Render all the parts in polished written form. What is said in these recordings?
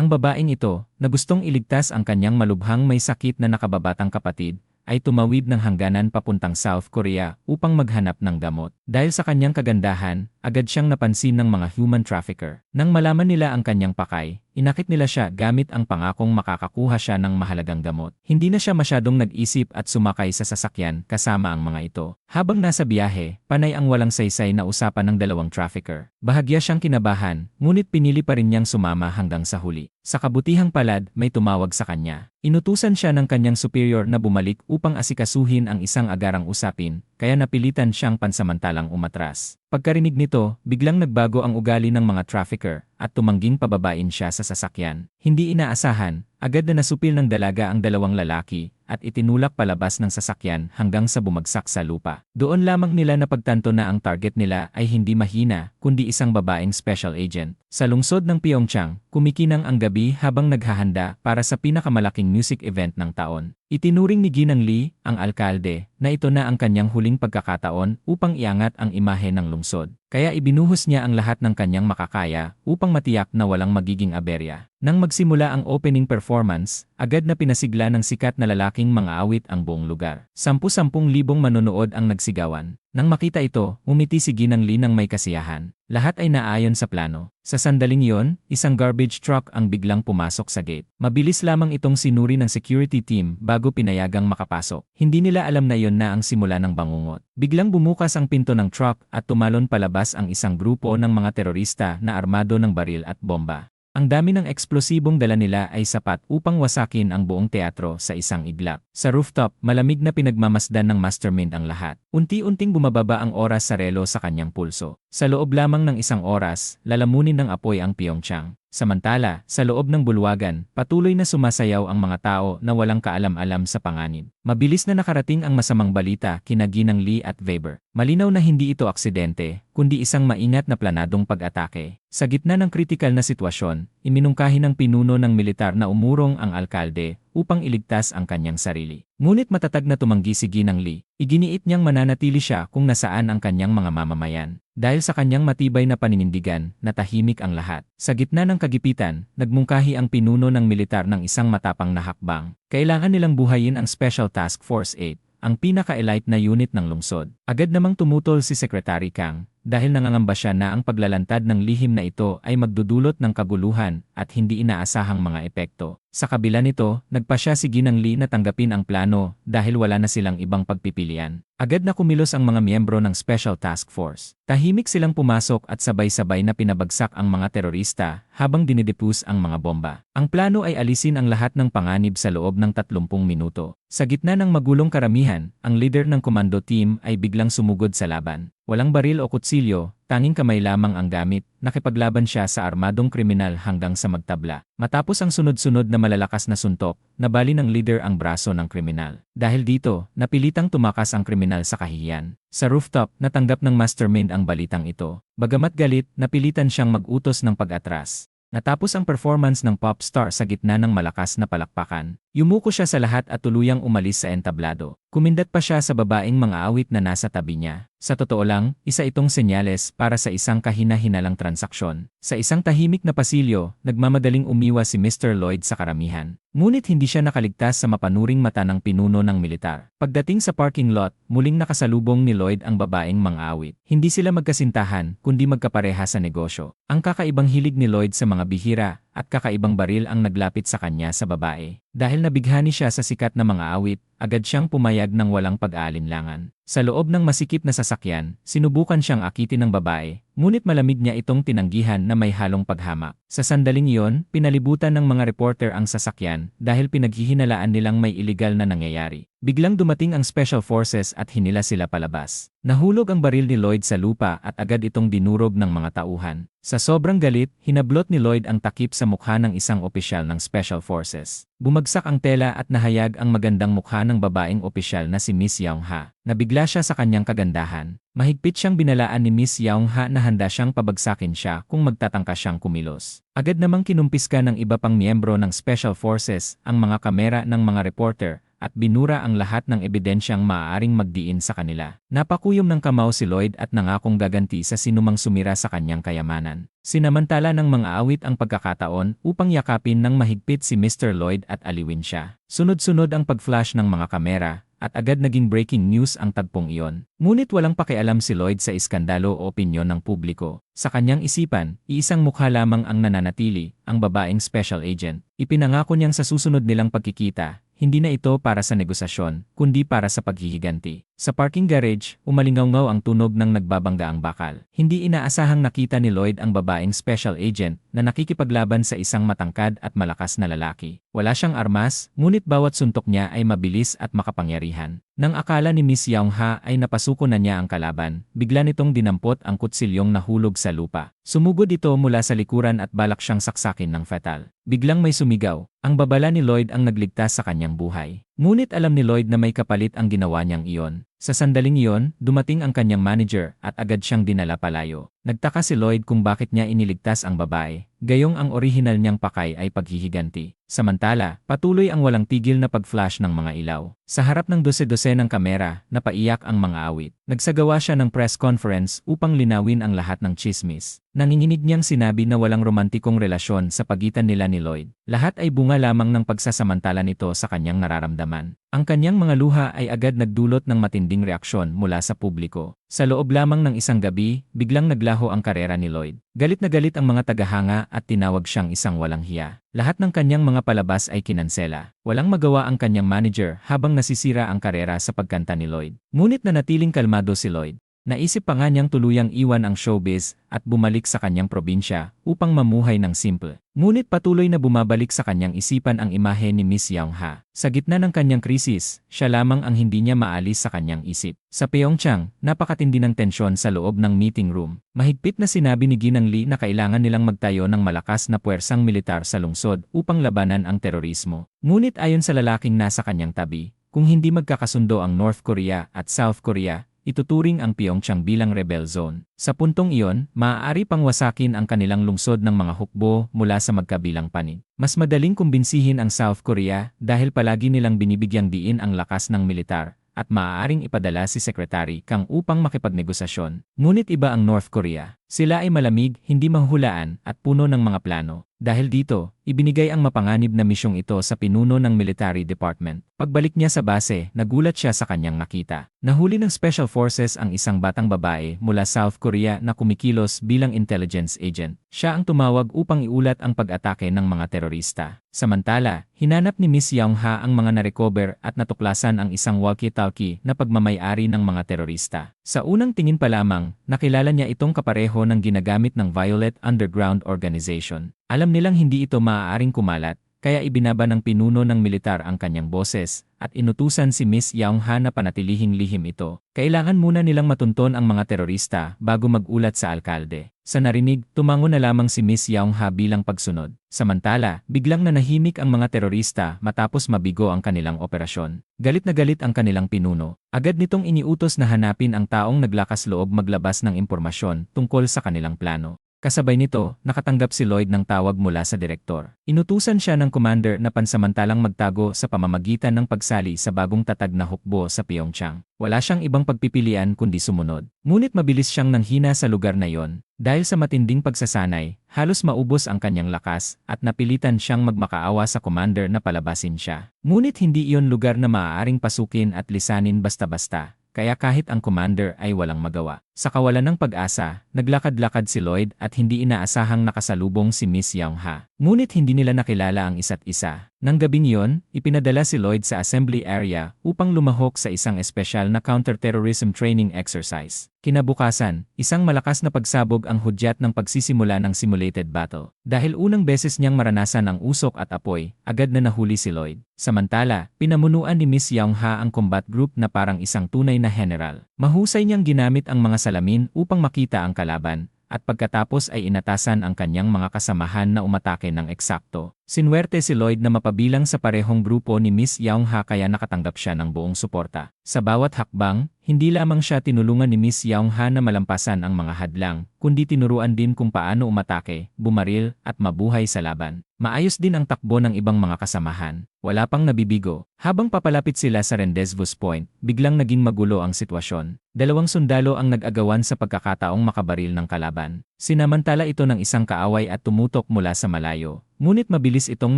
Ang babaeng ito, na gustong iligtas ang kanyang malubhang may sakit na nakababatang kapatid, ay tumawid ng hangganan papuntang South Korea upang maghanap ng gamot. Dahil sa kanyang kagandahan, agad siyang napansin ng mga human trafficker. Nang malaman nila ang kanyang pakay, inakit nila siya gamit ang pangakong makakakuha siya ng mahalagang gamot. Hindi na siya masyadong nag-isip at sumakay sa sasakyan kasama ang mga ito. Habang nasa biyahe, panay ang walang saysay na usapan ng dalawang trafficker. Bahagya siyang kinabahan, ngunit pinili pa rin niyang sumama hanggang sa huli. Sa kabutihang palad, may tumawag sa kanya. Inutusan siya ng kanyang superior na bumalik upang asikasuhin ang isang agarang usapin, kaya napilitan siyang pansamantalang umatras. Pagkarinig nito, biglang nagbago ang ugali ng mga trafficker at tumangging pababain siya sa sasakyan. Hindi inaasahan, agad na nasupil ng dalaga ang dalawang lalaki at itinulak palabas ng sasakyan hanggang sa bumagsak sa lupa. Doon lamang nila napagtanto na ang target nila ay hindi mahina, kundi isang babaeng special agent. Sa lungsod ng Pyeongchang, kumikinang ang gabi habang naghahanda para sa pinakamalaking music event ng taon. Itinuring ni Ginang Lee, ang alkalde, na ito na ang kanyang huling pagkakataon upang iangat ang imahe ng lungsod. Kaya ibinuhos niya ang lahat ng kanyang makakaya upang matiyak na walang magiging aberya. Nang magsimula ang opening performance, agad na pinasigla ng sikat na lalaking mga awit ang buong lugar. 10,000 manonood ang nagsigawan. Nang makita ito, umiti si Ginang Lee ng may kasiyahan. Lahat ay naayon sa plano. Sa sandaling iyon, isang garbage truck ang biglang pumasok sa gate. Mabilis lamang itong sinuri ng security team bago pinayagang makapasok. Hindi nila alam na iyon na ang simula ng bangungot. Biglang bumukas ang pinto ng truck at tumalon palabas ang isang grupo ng mga terorista na armado ng baril at bomba. Ang dami ng eksplosibong dala nila ay sapat upang wasakin ang buong teatro sa isang iglap. Sa rooftop, malamig na pinagmamasdan ng mastermind ang lahat. Unti-unting bumababa ang oras sa relo sa kanyang pulso. Sa loob lamang ng isang oras, lalamunin ng apoy ang Pyeongchang. Samantala, sa loob ng bulwagan, patuloy na sumasayaw ang mga tao na walang kaalam-alam sa panganib. Mabilis na nakarating ang masamang balita kina Ginang Lee at Weber. Malinaw na hindi ito aksidente, kundi isang maingat na planadong pag-atake. Sa gitna ng kritikal na sitwasyon, iminungkahi ng pinuno ng militar na umurong ang alkalde upang iligtas ang kanyang sarili. Ngunit matatag na tumanggi si Ginang Lee. Iginiit niyang mananatili siya kung nasaan ang kanyang mga mamamayan. Dahil sa kanyang matibay na paninindigan, natahimik ang lahat. Sa gitna ng kagipitan, nagmungkahi ang pinuno ng militar ng isang matapang na hakbang. Kailangan nilang buhayin ang Special Task Force 8, ang pinaka-elite na unit ng lungsod. Agad namang tumutol si Secretary Kang, dahil nangangamba siya na ang paglalantad ng lihim na ito ay magdudulot ng kaguluhan at hindi inaasahang mga epekto. Sa kabila nito, nagpasya si Ginang Lee na tanggapin ang plano dahil wala na silang ibang pagpipilian. Agad na kumilos ang mga miyembro ng Special Task Force. Tahimik silang pumasok at sabay-sabay na pinabagsak ang mga terorista habang dinidepuse ang mga bomba. Ang plano ay alisin ang lahat ng panganib sa loob ng 30 minuto. Sa gitna ng magulong karamihan, ang leader ng komando team ay biglang sumugod sa laban. Walang baril o kutsilyo, tanging kamay lamang ang gamit, nakipaglaban siya sa armadong kriminal hanggang sa magtabla. Matapos ang sunod-sunod na malalakas na suntok, nabali ng leader ang braso ng kriminal. Dahil dito, napilitang tumakas ang kriminal sa kahihiyan. Sa rooftop, natanggap ng mastermind ang balitang ito. Bagamat galit, napilitan siyang mag-utos ng pag-atras. Natapos ang performance ng pop star sa gitna ng malakas na palakpakan. Yumuko siya sa lahat at tuluyang umalis sa entablado. Kumindat pa siya sa babaeng mga awit na nasa tabi niya. Sa totoo lang, isa itong senyales para sa isang kahina-hinalang transaksyon. Sa isang tahimik na pasilyo, nagmamadaling umiwas si Mr. Lloyd sa karamihan. Ngunit hindi siya nakaligtas sa mapanuring mata ng pinuno ng militar. Pagdating sa parking lot, muling nakasalubong ni Lloyd ang babaeng mga awit. Hindi sila magkasintahan, kundi magkapareha sa negosyo. Ang kakaibang hilig ni Lloyd sa mga bihira at kakaibang baril ang naglapit sa kanya sa babae. Dahil nabighani siya sa sikat na mga awit, agad siyang pumayag ng walang pag-aalinlangan. Sa loob ng masikip na sasakyan, sinubukan siyang akitin ng babae, ngunit malamig niya itong tinanggihan na may halong paghamak. Sa sandaling iyon, pinalibutan ng mga reporter ang sasakyan dahil pinaghihinalaan nilang may iligal na nangyayari. Biglang dumating ang Special Forces at hinila sila palabas. Nahulog ang baril ni Lloyd sa lupa at agad itong dinurog ng mga tauhan. Sa sobrang galit, hinablot ni Lloyd ang takip sa mukha ng isang opisyal ng Special Forces. Bumagsak ang tela at nahayag ang magandang mukha ng babaeng opisyal na si Miss Young-ha. Nabigla siya sa kanyang kagandahan. Mahigpit siyang binalaan ni Miss Young-ha na handa siyang pabagsakin siya kung magtatangka siyang kumilos. Agad namang kinumpiska ng iba pang miyembro ng Special Forces ang mga kamera ng mga reporter at binura ang lahat ng ebidensyang maaaring magdiin sa kanila. Napakuyom ng kamao si Lloyd at nangakong gaganti sa sinumang sumira sa kanyang kayamanan. Sinamantala ng mga awit ang pagkakataon upang yakapin ng mahigpit si Mr. Lloyd at aliwin siya. Sunod-sunod ang pag-flash ng mga kamera, at agad naging breaking news ang tagpong iyon. Ngunit walang pakialam si Lloyd sa iskandalo o opinyon ng publiko. Sa kanyang isipan, iisang mukha lamang ang nananatili, ang babaeng special agent. Ipinangako niyang sa susunod nilang pagkikita, hindi na ito para sa negosasyon, kundi para sa paghihiganti. Sa parking garage, umalingaw-ngaw ang tunog ng nagbabanggaang bakal. Hindi inaasahang nakita ni Lloyd ang babaeng special agent na nakikipaglaban sa isang matangkad at malakas na lalaki. Wala siyang armas, ngunit bawat suntok niya ay mabilis at makapangyarihan. Nang akala ni Miss Yaung-ha ay napasuko na niya ang kalaban, bigla nitong dinampot ang kutsilyong nahulog sa lupa. Sumugod ito mula sa likuran at balak siyang saksakin ng fatal. Biglang may sumigaw. Ang babala ni Lloyd ang nagligtas sa kanyang buhay. Ngunit alam ni Lloyd na may kapalit ang ginawa niyang iyon. Sa sandaling iyon, dumating ang kanyang manager at agad siyang dinala palayo. Nagtaka si Lloyd kung bakit niya iniligtas ang babae, gayong ang orihinal niyang pakay ay paghihiganti. Samantala, patuloy ang walang tigil na pag-flash ng mga ilaw. Sa harap ng dose-dose ng kamera, napaiyak ang mga awit. Nagsagawa siya ng press conference upang linawin ang lahat ng chismis. Nanginginig niyang sinabi na walang romantikong relasyon sa pagitan nila ni Lloyd. Lahat ay bunga lamang ng pagsasamantala nito sa kanyang nararamdaman. Ang kanyang mga luha ay agad nagdulot ng matinding reaksyon mula sa publiko. Sa loob lamang ng isang gabi, biglang naglaho ang karera ni Lloyd. Galit na galit ang mga tagahanga at tinawag siyang isang walang hiya. Lahat ng kanyang mga palabas ay kinansela. Walang magawa ang kanyang manager habang nasisira ang karera sa pagkanta ni Lloyd. Ngunit nanatiling kalmado si Lloyd. Naisip pa nga niyang tuluyang iwan ang showbiz at bumalik sa kanyang probinsya upang mamuhay ng simple. Ngunit patuloy na bumabalik sa kanyang isipan ang imahe ni Miss Yaung-ha. Sa gitna ng kanyang krisis, siya lamang ang hindi niya maalis sa kanyang isip. Sa Pyeongchang, napakatindi ng tensyon sa loob ng meeting room. Mahigpit na sinabi ni Ginang Lee na kailangan nilang magtayo ng malakas na puwersang militar sa lungsod upang labanan ang terorismo. Ngunit ayon sa lalaking nasa kanyang tabi, kung hindi magkakasundo ang North Korea at South Korea, ituturing ang Pyeongchang bilang rebel zone. Sa puntong iyon, maaari pang wasakin ang kanilang lungsod ng mga hukbo mula sa magkabilang panig. Mas madaling kumbinsihin ang South Korea dahil palagi nilang binibigyang diin ang lakas ng militar at maaaring ipadala si Secretary Kang upang makipagnegosasyon. Ngunit iba ang North Korea. Sila ay malamig, hindi mahuhulaan at puno ng mga plano. Dahil dito, ibinigay ang mapanganib na misyong ito sa pinuno ng Military Department. Pagbalik niya sa base, nagulat siya sa kanyang nakita. Nahuli ng Special Forces ang isang batang babae mula South Korea na kumikilos bilang intelligence agent. Siya ang tumawag upang iulat ang pag-atake ng mga terorista. Samantala, hinanap ni Miss Yaung-ha ang mga narecover at natuklasan ang isang walkie-talkie na pagmamay-ari ng mga terorista. Sa unang tingin pa lamang, nakilala niya itong kapareho ng ginagamit ng Violet Underground Organization. Alam nilang hindi ito maaaring kumalat, kaya ibinaba ng pinuno ng militar ang kanyang boses at inutusan si Miss Yaung-ha na panatilihing lihim ito. Kailangan muna nilang matunton ang mga terorista bago mag-ulat sa alkalde. Sa narinig, tumango na lamang si Miss Yaung-ha bilang pagsunod. Samantala, biglang nanahimik ang mga terorista matapos mabigo ang kanilang operasyon. Galit na galit ang kanilang pinuno. Agad nitong iniutos na hanapin ang taong naglakas loob maglabas ng impormasyon tungkol sa kanilang plano. Kasabay nito, nakatanggap si Lloyd ng tawag mula sa direktor. Inutusan siya ng commander na pansamantalang magtago sa pamamagitan ng pagsali sa bagong tatag na hukbo sa Pyeongchang. Wala siyang ibang pagpipilian kundi sumunod. Ngunit mabilis siyang nanghina sa lugar na yon. Dahil sa matinding pagsasanay, halos maubos ang kanyang lakas at napilitan siyang magmakaawa sa commander na palabasin siya. Ngunit hindi iyon lugar na maaaring pasukin at lisanin basta-basta. Kaya kahit ang commander ay walang magawa. Sa kawalan ng pag-asa, naglakad-lakad si Lloyd at hindi inaasahang nakasalubong si Miss Yaung-ha. Ngunit hindi nila nakilala ang isa't isa. Nang gabing iyon, ipinadala si Lloyd sa assembly area upang lumahok sa isang espesyal na counter-terrorism training exercise. Kinabukasan, isang malakas na pagsabog ang hudyat ng pagsisimula ng simulated battle. Dahil unang beses niyang maranasan ang usok at apoy, agad na nahuli si Lloyd. Samantala, pinamunuan ni Miss Yaung-ha ang combat group na parang isang tunay na general. Mahusay niyang ginamit ang mga salamin upang makita ang kalaban, at pagkatapos ay inatasan ang kanyang mga kasamahan na umatake ng eksakto. Sinuwerte si Lloyd na mapabilang sa parehong grupo ni Miss Yaung-ha kaya nakatanggap siya ng buong suporta. Sa bawat hakbang, hindi lamang siya tinulungan ni Miss Yaung-ha na malampasan ang mga hadlang, kundi tinuruan din kung paano umatake, bumaril, at mabuhay sa laban. Maayos din ang takbo ng ibang mga kasamahan. Wala pang nabibigo. Habang papalapit sila sa Rendezvous Point, biglang naging magulo ang sitwasyon. Dalawang sundalo ang nag-agawan sa pagkakataong makabaril ng kalaban. Sinamantala ito ng isang kaaway at tumutok mula sa malayo. Ngunit mabilis itong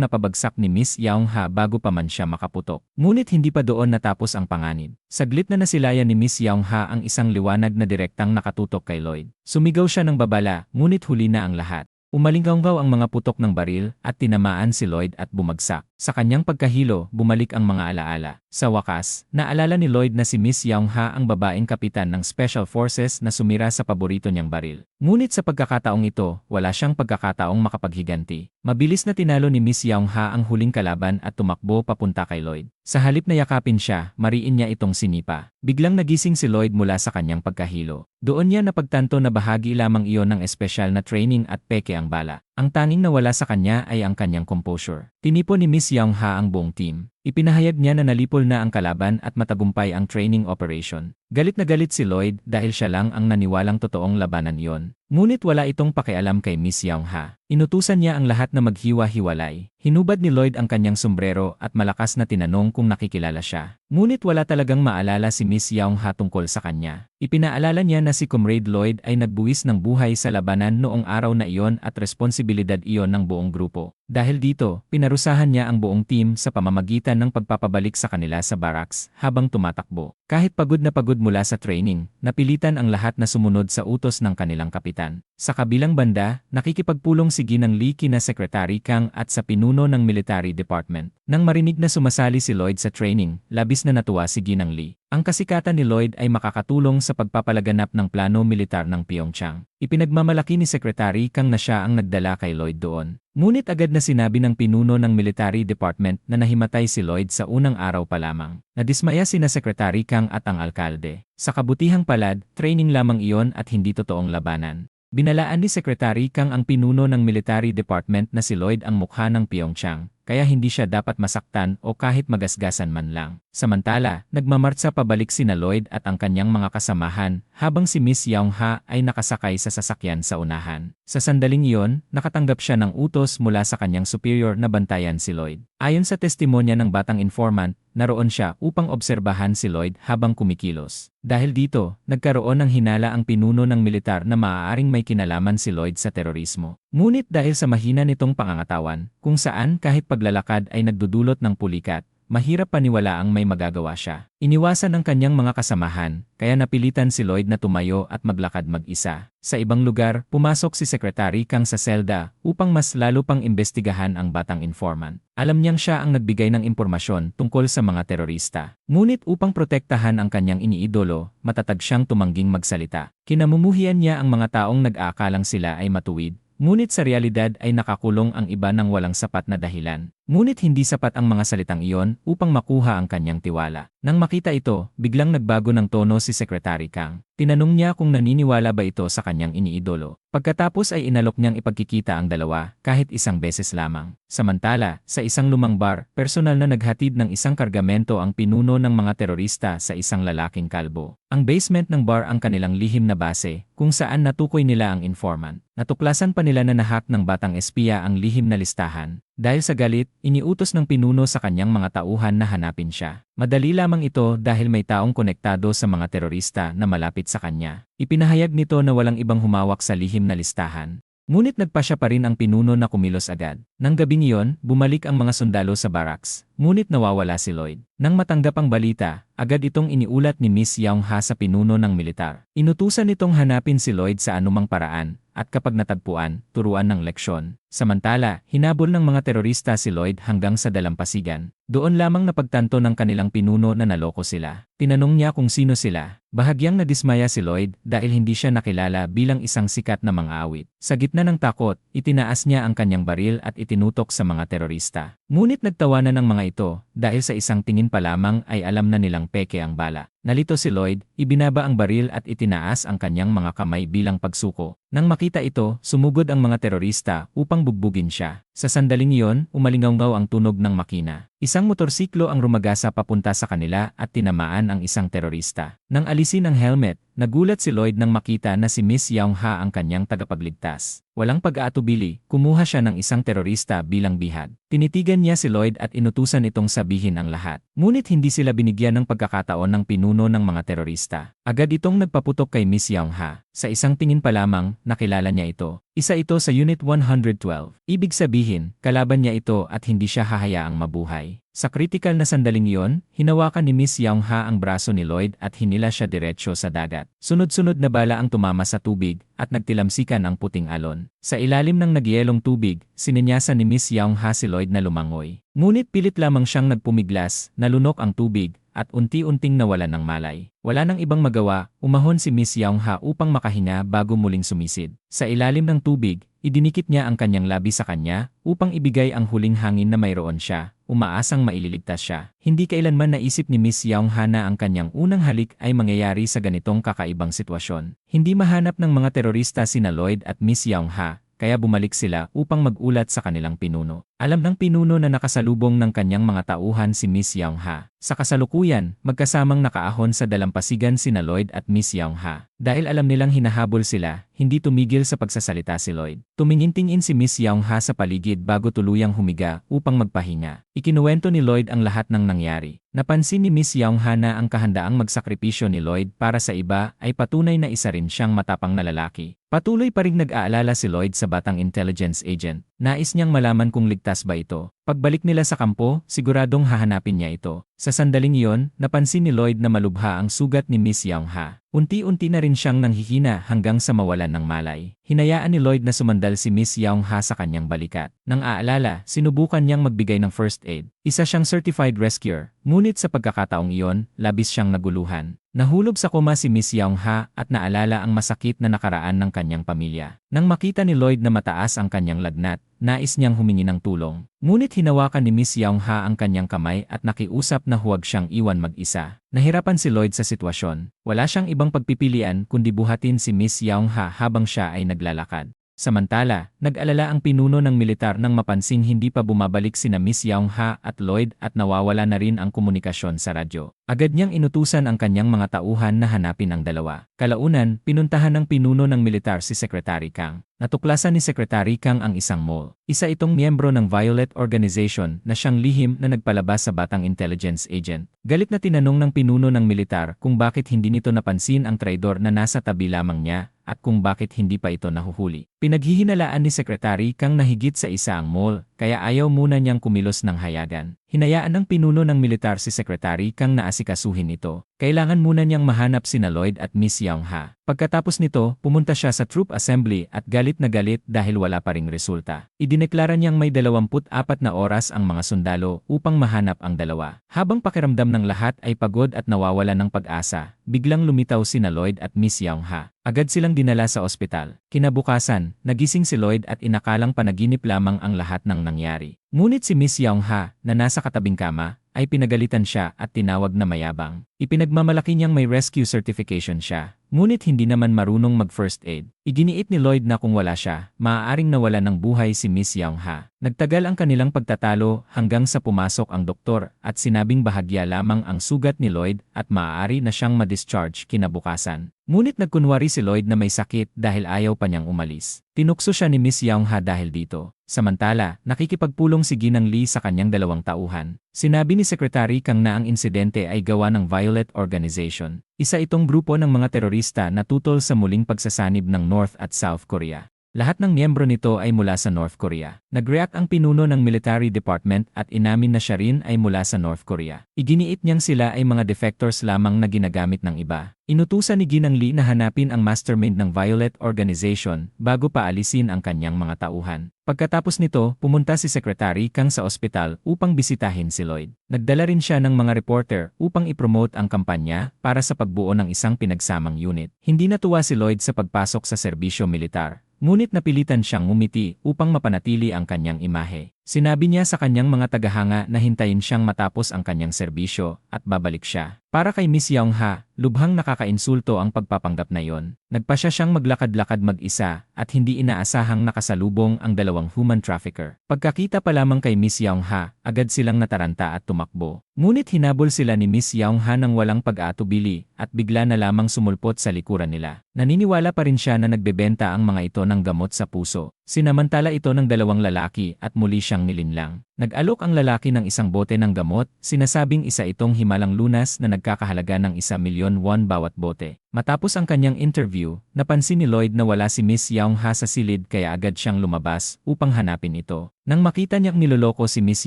napabagsak ni Miss Yaung-ha bago pa man siya makaputok. Ngunit hindi pa doon natapos ang panganib. Saglit na nasilayan ni Miss Yaung-ha ang isang liwanag na direktang nakatutok kay Lloyd. Sumigaw siya ng babala, ngunit huli na ang lahat. Umalinggaw ang mga putok ng baril at tinamaan si Lloyd at bumagsak. Sa kanyang pagkahilo, bumalik ang mga alaala. Sa wakas, naalala ni Lloyd na si Miss Yaung-ha ang babaeng kapitan ng Special Forces na sumira sa paborito niyang baril. Ngunit sa pagkakataong ito, wala siyang pagkakataong makapaghiganti. Mabilis na tinalo ni Miss Yaung-ha ang huling kalaban at tumakbo papunta kay Lloyd. Sa halip na yakapin siya, mariin niya itong sinipa. Biglang nagising si Lloyd mula sa kanyang pagkahilo. Doon niya napagtanto na bahagi lamang iyon ng espesyal na training at peke ang bala. Ang tanging nawala sa kanya ay ang kanyang composure. Tinipon ni Miss Yaung-ha ang buong team. Ipinahayag niya na nalipol na ang kalaban at matagumpay ang training operation. Galit na galit si Lloyd dahil siya lang ang naniwalang totoong labanan iyon. Ngunit wala itong pakialam kay Miss Yaung-ha. Inutusan niya ang lahat na maghiwa-hiwalay. Hinubad ni Lloyd ang kanyang sombrero at malakas na tinanong kung nakikilala siya. Ngunit wala talagang maalala si Miss Yaung-ha tungkol sa kanya. Ipinaalala niya na si Comrade Lloyd ay nagbuwis ng buhay sa labanan noong araw na iyon at responsibilidad iyon ng buong grupo. Dahil dito, pinarusahan niya ang buong team sa pamamagitan ng pagpapabalik sa kanila sa barracks habang tumatakbo. Kahit pagod na pagod mula sa training, napilitan ang lahat na sumunod sa utos ng kanilang kapitan. Sa kabilang banda, nakikipagpulong si Ginang Lee kina Secretary Kang at sa pinuno ng Military Department. Nang marinig na sumasali si Lloyd sa training, labis na natuwa si Ginang Lee. Ang kasikatan ni Lloyd ay makakatulong sa pagpapalaganap ng plano militar ng Pyeongchang. Ipinagmamalaki ni Secretary Kang na siya ang nagdala kay Lloyd doon. Ngunit agad na sinabi ng pinuno ng Military Department na nahimatay si Lloyd sa unang araw pa lamang. Nadismaya sina Secretary Kang at ang alkalde. Sa kabutihang palad, training lamang iyon at hindi totoong labanan. Binalaan ni Secretary Kang ang pinuno ng Military Department na si Lloyd ang mukha ng Pyeongchang, kaya hindi siya dapat masaktan o kahit magasgasan man lang. Samantala, nagmamartsa pabalik sina Lloyd at ang kanyang mga kasamahan, habang si Miss Yaung-ha ay nakasakay sa sasakyan sa unahan. Sa sandaling iyon, nakatanggap siya ng utos mula sa kanyang superior na bantayan si Lloyd. Ayon sa testimonya ng batang informant, naroon siya upang obserbahan si Lloyd habang kumikilos. Dahil dito, nagkaroon ng hinala ang pinuno ng militar na maaaring may kinalaman si Lloyd sa terorismo. Ngunit dahil sa mahina nitong pangangatawan, kung saan kahit paglalakad ay nagdudulot ng pulikat, mahirap paniwalaang may magagawa siya. Iniwasan ng kanyang mga kasamahan, kaya napilitan si Lloyd na tumayo at maglakad mag-isa. Sa ibang lugar, pumasok si Secretary Kang sa selda upang mas lalo pang imbestigahan ang batang informant. Alam niyang siya ang nagbigay ng impormasyon tungkol sa mga terorista. Ngunit upang protektahan ang kanyang iniidolo, matatag siyang tumangging magsalita. Kinamumuhian niya ang mga taong nag-aakalang sila ay matuwid. Ngunit sa realidad ay nakakulong ang iba ng walang sapat na dahilan. Ngunit hindi sapat ang mga salitang iyon upang makuha ang kanyang tiwala. Nang makita ito, biglang nagbago ng tono si Secretary Kang. Tinanong niya kung naniniwala ba ito sa kanyang iniidolo. Pagkatapos ay inalok niyang ipagkikita ang dalawa kahit isang beses lamang. Samantala, sa isang lumang bar, personal na naghatid ng isang kargamento ang pinuno ng mga terorista sa isang lalaking kalbo. Ang basement ng bar ang kanilang lihim na base, kung saan natukoy nila ang informant. Natuklasan pa nila na nahak ng batang espiya ang lihim na listahan. Dahil sa galit, iniutos ng pinuno sa kanyang mga tauhan na hanapin siya. Madali lamang ito dahil may taong konektado sa mga terorista na malapit sa kanya. Ipinahayag nito na walang ibang humawak sa lihim na listahan. Ngunit nagpasya pa rin ang pinuno na kumilos agad. Nang gabing iyon, bumalik ang mga sundalo sa barracks. Ngunit nawawala si Lloyd. Nang matanggap ang balita, agad itong iniulat ni Miss Yaung-ha sa pinuno ng militar. Inutusan nitong hanapin si Lloyd sa anumang paraan, at kapag natagpuan, turuan ng leksyon. Samantala, hinabol ng mga terorista si Lloyd hanggang sa dalampasigan. Doon lamang napagtanto ng kanilang pinuno na naloko sila. Tinanong niya kung sino sila. Bahagyang nadismaya si Lloyd dahil hindi siya nakilala bilang isang sikat na mang-aawit. Sa gitna ng takot, itinaas niya ang kanyang baril at itinutok sa mga terorista. Ngunit nagtawanan ng mga ito dahil sa isang tingin pa lamang ay alam na nilang peke ang bala. Nalito si Lloyd, ibinaba ang baril at itinaas ang kanyang mga kamay bilang pagsuko. Nang makita ito, sumugod ang mga terorista upang bugbugin siya. Sa sandaling iyon, umalingaw ang tunog ng makina. Isang motorsiklo ang rumagasa papunta sa kanila at tinamaan ang isang terorista. Nang alisin ang helmet, nagulat si Lloyd nang makita na si Miss Young-ha ang kanyang tagapagligtas. Walang pag-aatubili, kumuha siya ng isang terorista bilang bihag. Tinitigan niya si Lloyd at inutusan itong sabihin ang lahat. Ngunit hindi sila binigyan ng pagkakataon ng pinuno ng mga terorista. Agad itong nagpaputok kay Miss Young-ha. Sa isang tingin pa lamang, nakilala niya ito. Isa ito sa Unit 112. Ibig sabihin, kalaban niya ito at hindi siya hahayaang mabuhay. Sa kritikal na sandaling iyon, hinawakan ni Miss Young-ha ang braso ni Lloyd at hinila siya diretsyo sa dagat. Sunod-sunod na bala ang tumama sa tubig at nagtilamsikan ang puting alon. Sa ilalim ng nagyelong tubig, sininyasan ni Miss Young-ha si Lloyd na lumangoy. Ngunit pilit lamang siyang nagpumiglas, nalunok ang tubig, at unti-unting nawalan ng malay. Wala nang ibang magawa, umahon si Miss Young-ha upang makahinga bago muling sumisid. Sa ilalim ng tubig, idinikit niya ang kanyang labi sa kanya upang ibigay ang huling hangin na mayroon siya, umaasang maililigtas siya. Hindi kailanman naisip ni Miss Young-ha na ang kanyang unang halik ay mangyayari sa ganitong kakaibang sitwasyon. Hindi mahanap ng mga terorista sina Lloyd at Miss Young-ha, kaya bumalik sila upang mag-ulat sa kanilang pinuno. Alam ng pinuno na nakasalubong ng kanyang mga tauhan si Miss Young-ha. Sa kasalukuyan, magkasamang nakaahon sa dalampasigan sina Lloyd at Miss Young-ha. Dahil alam nilang hinahabol sila, hindi tumigil sa pagsasalita si Lloyd. Tumingin-tingin si Miss Young-ha sa paligid bago tuluyang humiga upang magpahinga. Ikinuwento ni Lloyd ang lahat ng nangyari. Napansin ni Miss Young-ha na ang kahandaang magsakripisyo ni Lloyd para sa iba ay patunay na isa rin siyang matapang na lalaki. Patuloy pa ring nag-aalala si Lloyd sa batang intelligence agent. Nais niyang malaman kung ligtas ba ito. Pagbalik nila sa kampo, siguradong hahanapin niya ito. Sa sandaling iyon, napansin ni Lloyd na malubha ang sugat ni Miss Young-ha. Unti-unti na rin siyang nanghihina hanggang sa mawalan ng malay. Hinayaan ni Lloyd na sumandal si Miss Young-ha sa kanyang balikat. Nang aalala, sinubukan niyang magbigay ng first aid. Isa siyang certified rescuer, ngunit sa pagkakataong iyon, labis siyang naguluhan. Nahulog sa koma si Miss Young-ha at naalala ang masakit na nakaraan ng kanyang pamilya. Nang makita ni Lloyd na mataas ang kanyang lagnat, nais niyang humingi ng tulong. Ngunit hinawakan ni Miss Young-ha ang kanyang kamay at nakiusap na huwag siyang iwan mag-isa. Nahirapan si Lloyd sa sitwasyon. Wala siyang ibang pagpipilian kundi buhatin si Miss Young-ha habang siya ay naglalakad. Samantala, nag-alala ang pinuno ng militar nang mapansing hindi pa bumabalik sina Miss Young-ha at Lloyd at nawawala na rin ang komunikasyon sa radyo. Agad niyang inutusan ang kanyang mga tauhan na hanapin ang dalawa. Kalaunan, pinuntahan ng pinuno ng militar si Secretary Kang. Natuklasan ni Secretary Kang ang isang mole. Isa itong miyembro ng Violet Organization na siyang lihim na nagpalabas sa batang intelligence agent. Galit na tinanong ng pinuno ng militar kung bakit hindi nito napansin ang traidor na nasa tabi lamang niya at kung bakit hindi pa ito nahuhuli. Pinaghihinalaan ni Secretary Kang na higit sa isa ang mole, kaya ayaw muna niyang kumilos ng hayagan. Hinayaan ng pinuno ng militar si Secretary Kang na asikasuhin ito. Kailangan muna niyang mahanap sina Lloyd at Miss Young-ha. Pagkatapos nito, pumunta siya sa troop assembly at galit na galit dahil wala pa ring resulta. Idineklara niyang may 24 na oras ang mga sundalo upang mahanap ang dalawa. Habang pakiramdam ng lahat ay pagod at nawawala ng pag-asa, biglang lumitaw sina Lloyd at Miss Young-ha. Agad silang dinala sa ospital. Kinabukasan, nagising si Lloyd at inakalang panaginip lamang ang lahat ng nangyari. Ngunit si Miss Young-ha, na nasa katabing kama, ay pinagalitan siya at tinawag na mayabang. Ipinagmamalaki niyang may rescue certification siya, ngunit hindi naman marunong mag-first aid. Iginiit ni Lloyd na kung wala siya, maaaring nawala ng buhay si Miss Young-ha. Nagtagal ang kanilang pagtatalo hanggang sa pumasok ang doktor at sinabing bahagya lamang ang sugat ni Lloyd at maaari na siyang ma-discharge kinabukasan. Ngunit nagkunwari si Lloyd na may sakit dahil ayaw pa niyang umalis. Tinukso siya ni Miss Young-ha dahil dito. Samantala, nakikipagpulong si Ginang Lee sa kanyang dalawang tauhan. Sinabi ni Secretary Kang na ang insidente ay gawa ng Violet Organization. Isa itong grupo ng mga terorista na tutol sa muling pagsasanib ng North at South Korea. Lahat ng miyembro nito ay mula sa North Korea. Nag-react ang pinuno ng military department at inamin na siya rin ay mula sa North Korea. Iginiit niyang sila ay mga defectors lamang na ginagamit ng iba. Inutusan ni Ginang Lee na hanapin ang mastermind ng Violet Organization bago paalisin ang kanyang mga tauhan. Pagkatapos nito, pumunta si Secretary Kang sa ospital upang bisitahin si Lloyd. Nagdala rin siya ng mga reporter upang ipromote ang kampanya para sa pagbuo ng isang pinagsamang unit. Hindi natuwa si Lloyd sa pagpasok sa serbisyo militar. Ngunit napilitan siyang ngumiti upang mapanatili ang kanyang imahe. Sinabi niya sa kanyang mga tagahanga na hintayin siyang matapos ang kanyang serbisyo at babalik siya. Para kay Miss Young-ha, lubhang nakakainsulto ang pagpapanggap na iyon. Nagpa siyang maglakad-lakad mag-isa at hindi inaasahang nakasalubong ang dalawang human trafficker. Pagkakita pa lamang kay Miss Young-ha, agad silang nataranta at tumakbo. Ngunit hinabol sila ni Miss Young-ha nang walang pag-aatubili at bigla na lamang sumulpot sa likuran nila. Naniniwala pa rin siya na nagbebenta ang mga ito ng gamot sa puso. Sinamantala ito ng dalawang lalaki at muli siyang nilinlang. Nag-alok ang lalaki ng isang bote ng gamot, sinasabing isa itong himalang lunas na nagkakahalaga ng 1,000,000 won bawat bote. Matapos ang kanyang interview, napansin ni Lloyd na wala si Miss Young-ha sa silid kaya agad siyang lumabas upang hanapin ito. Nang makita niyang niloloko si Miss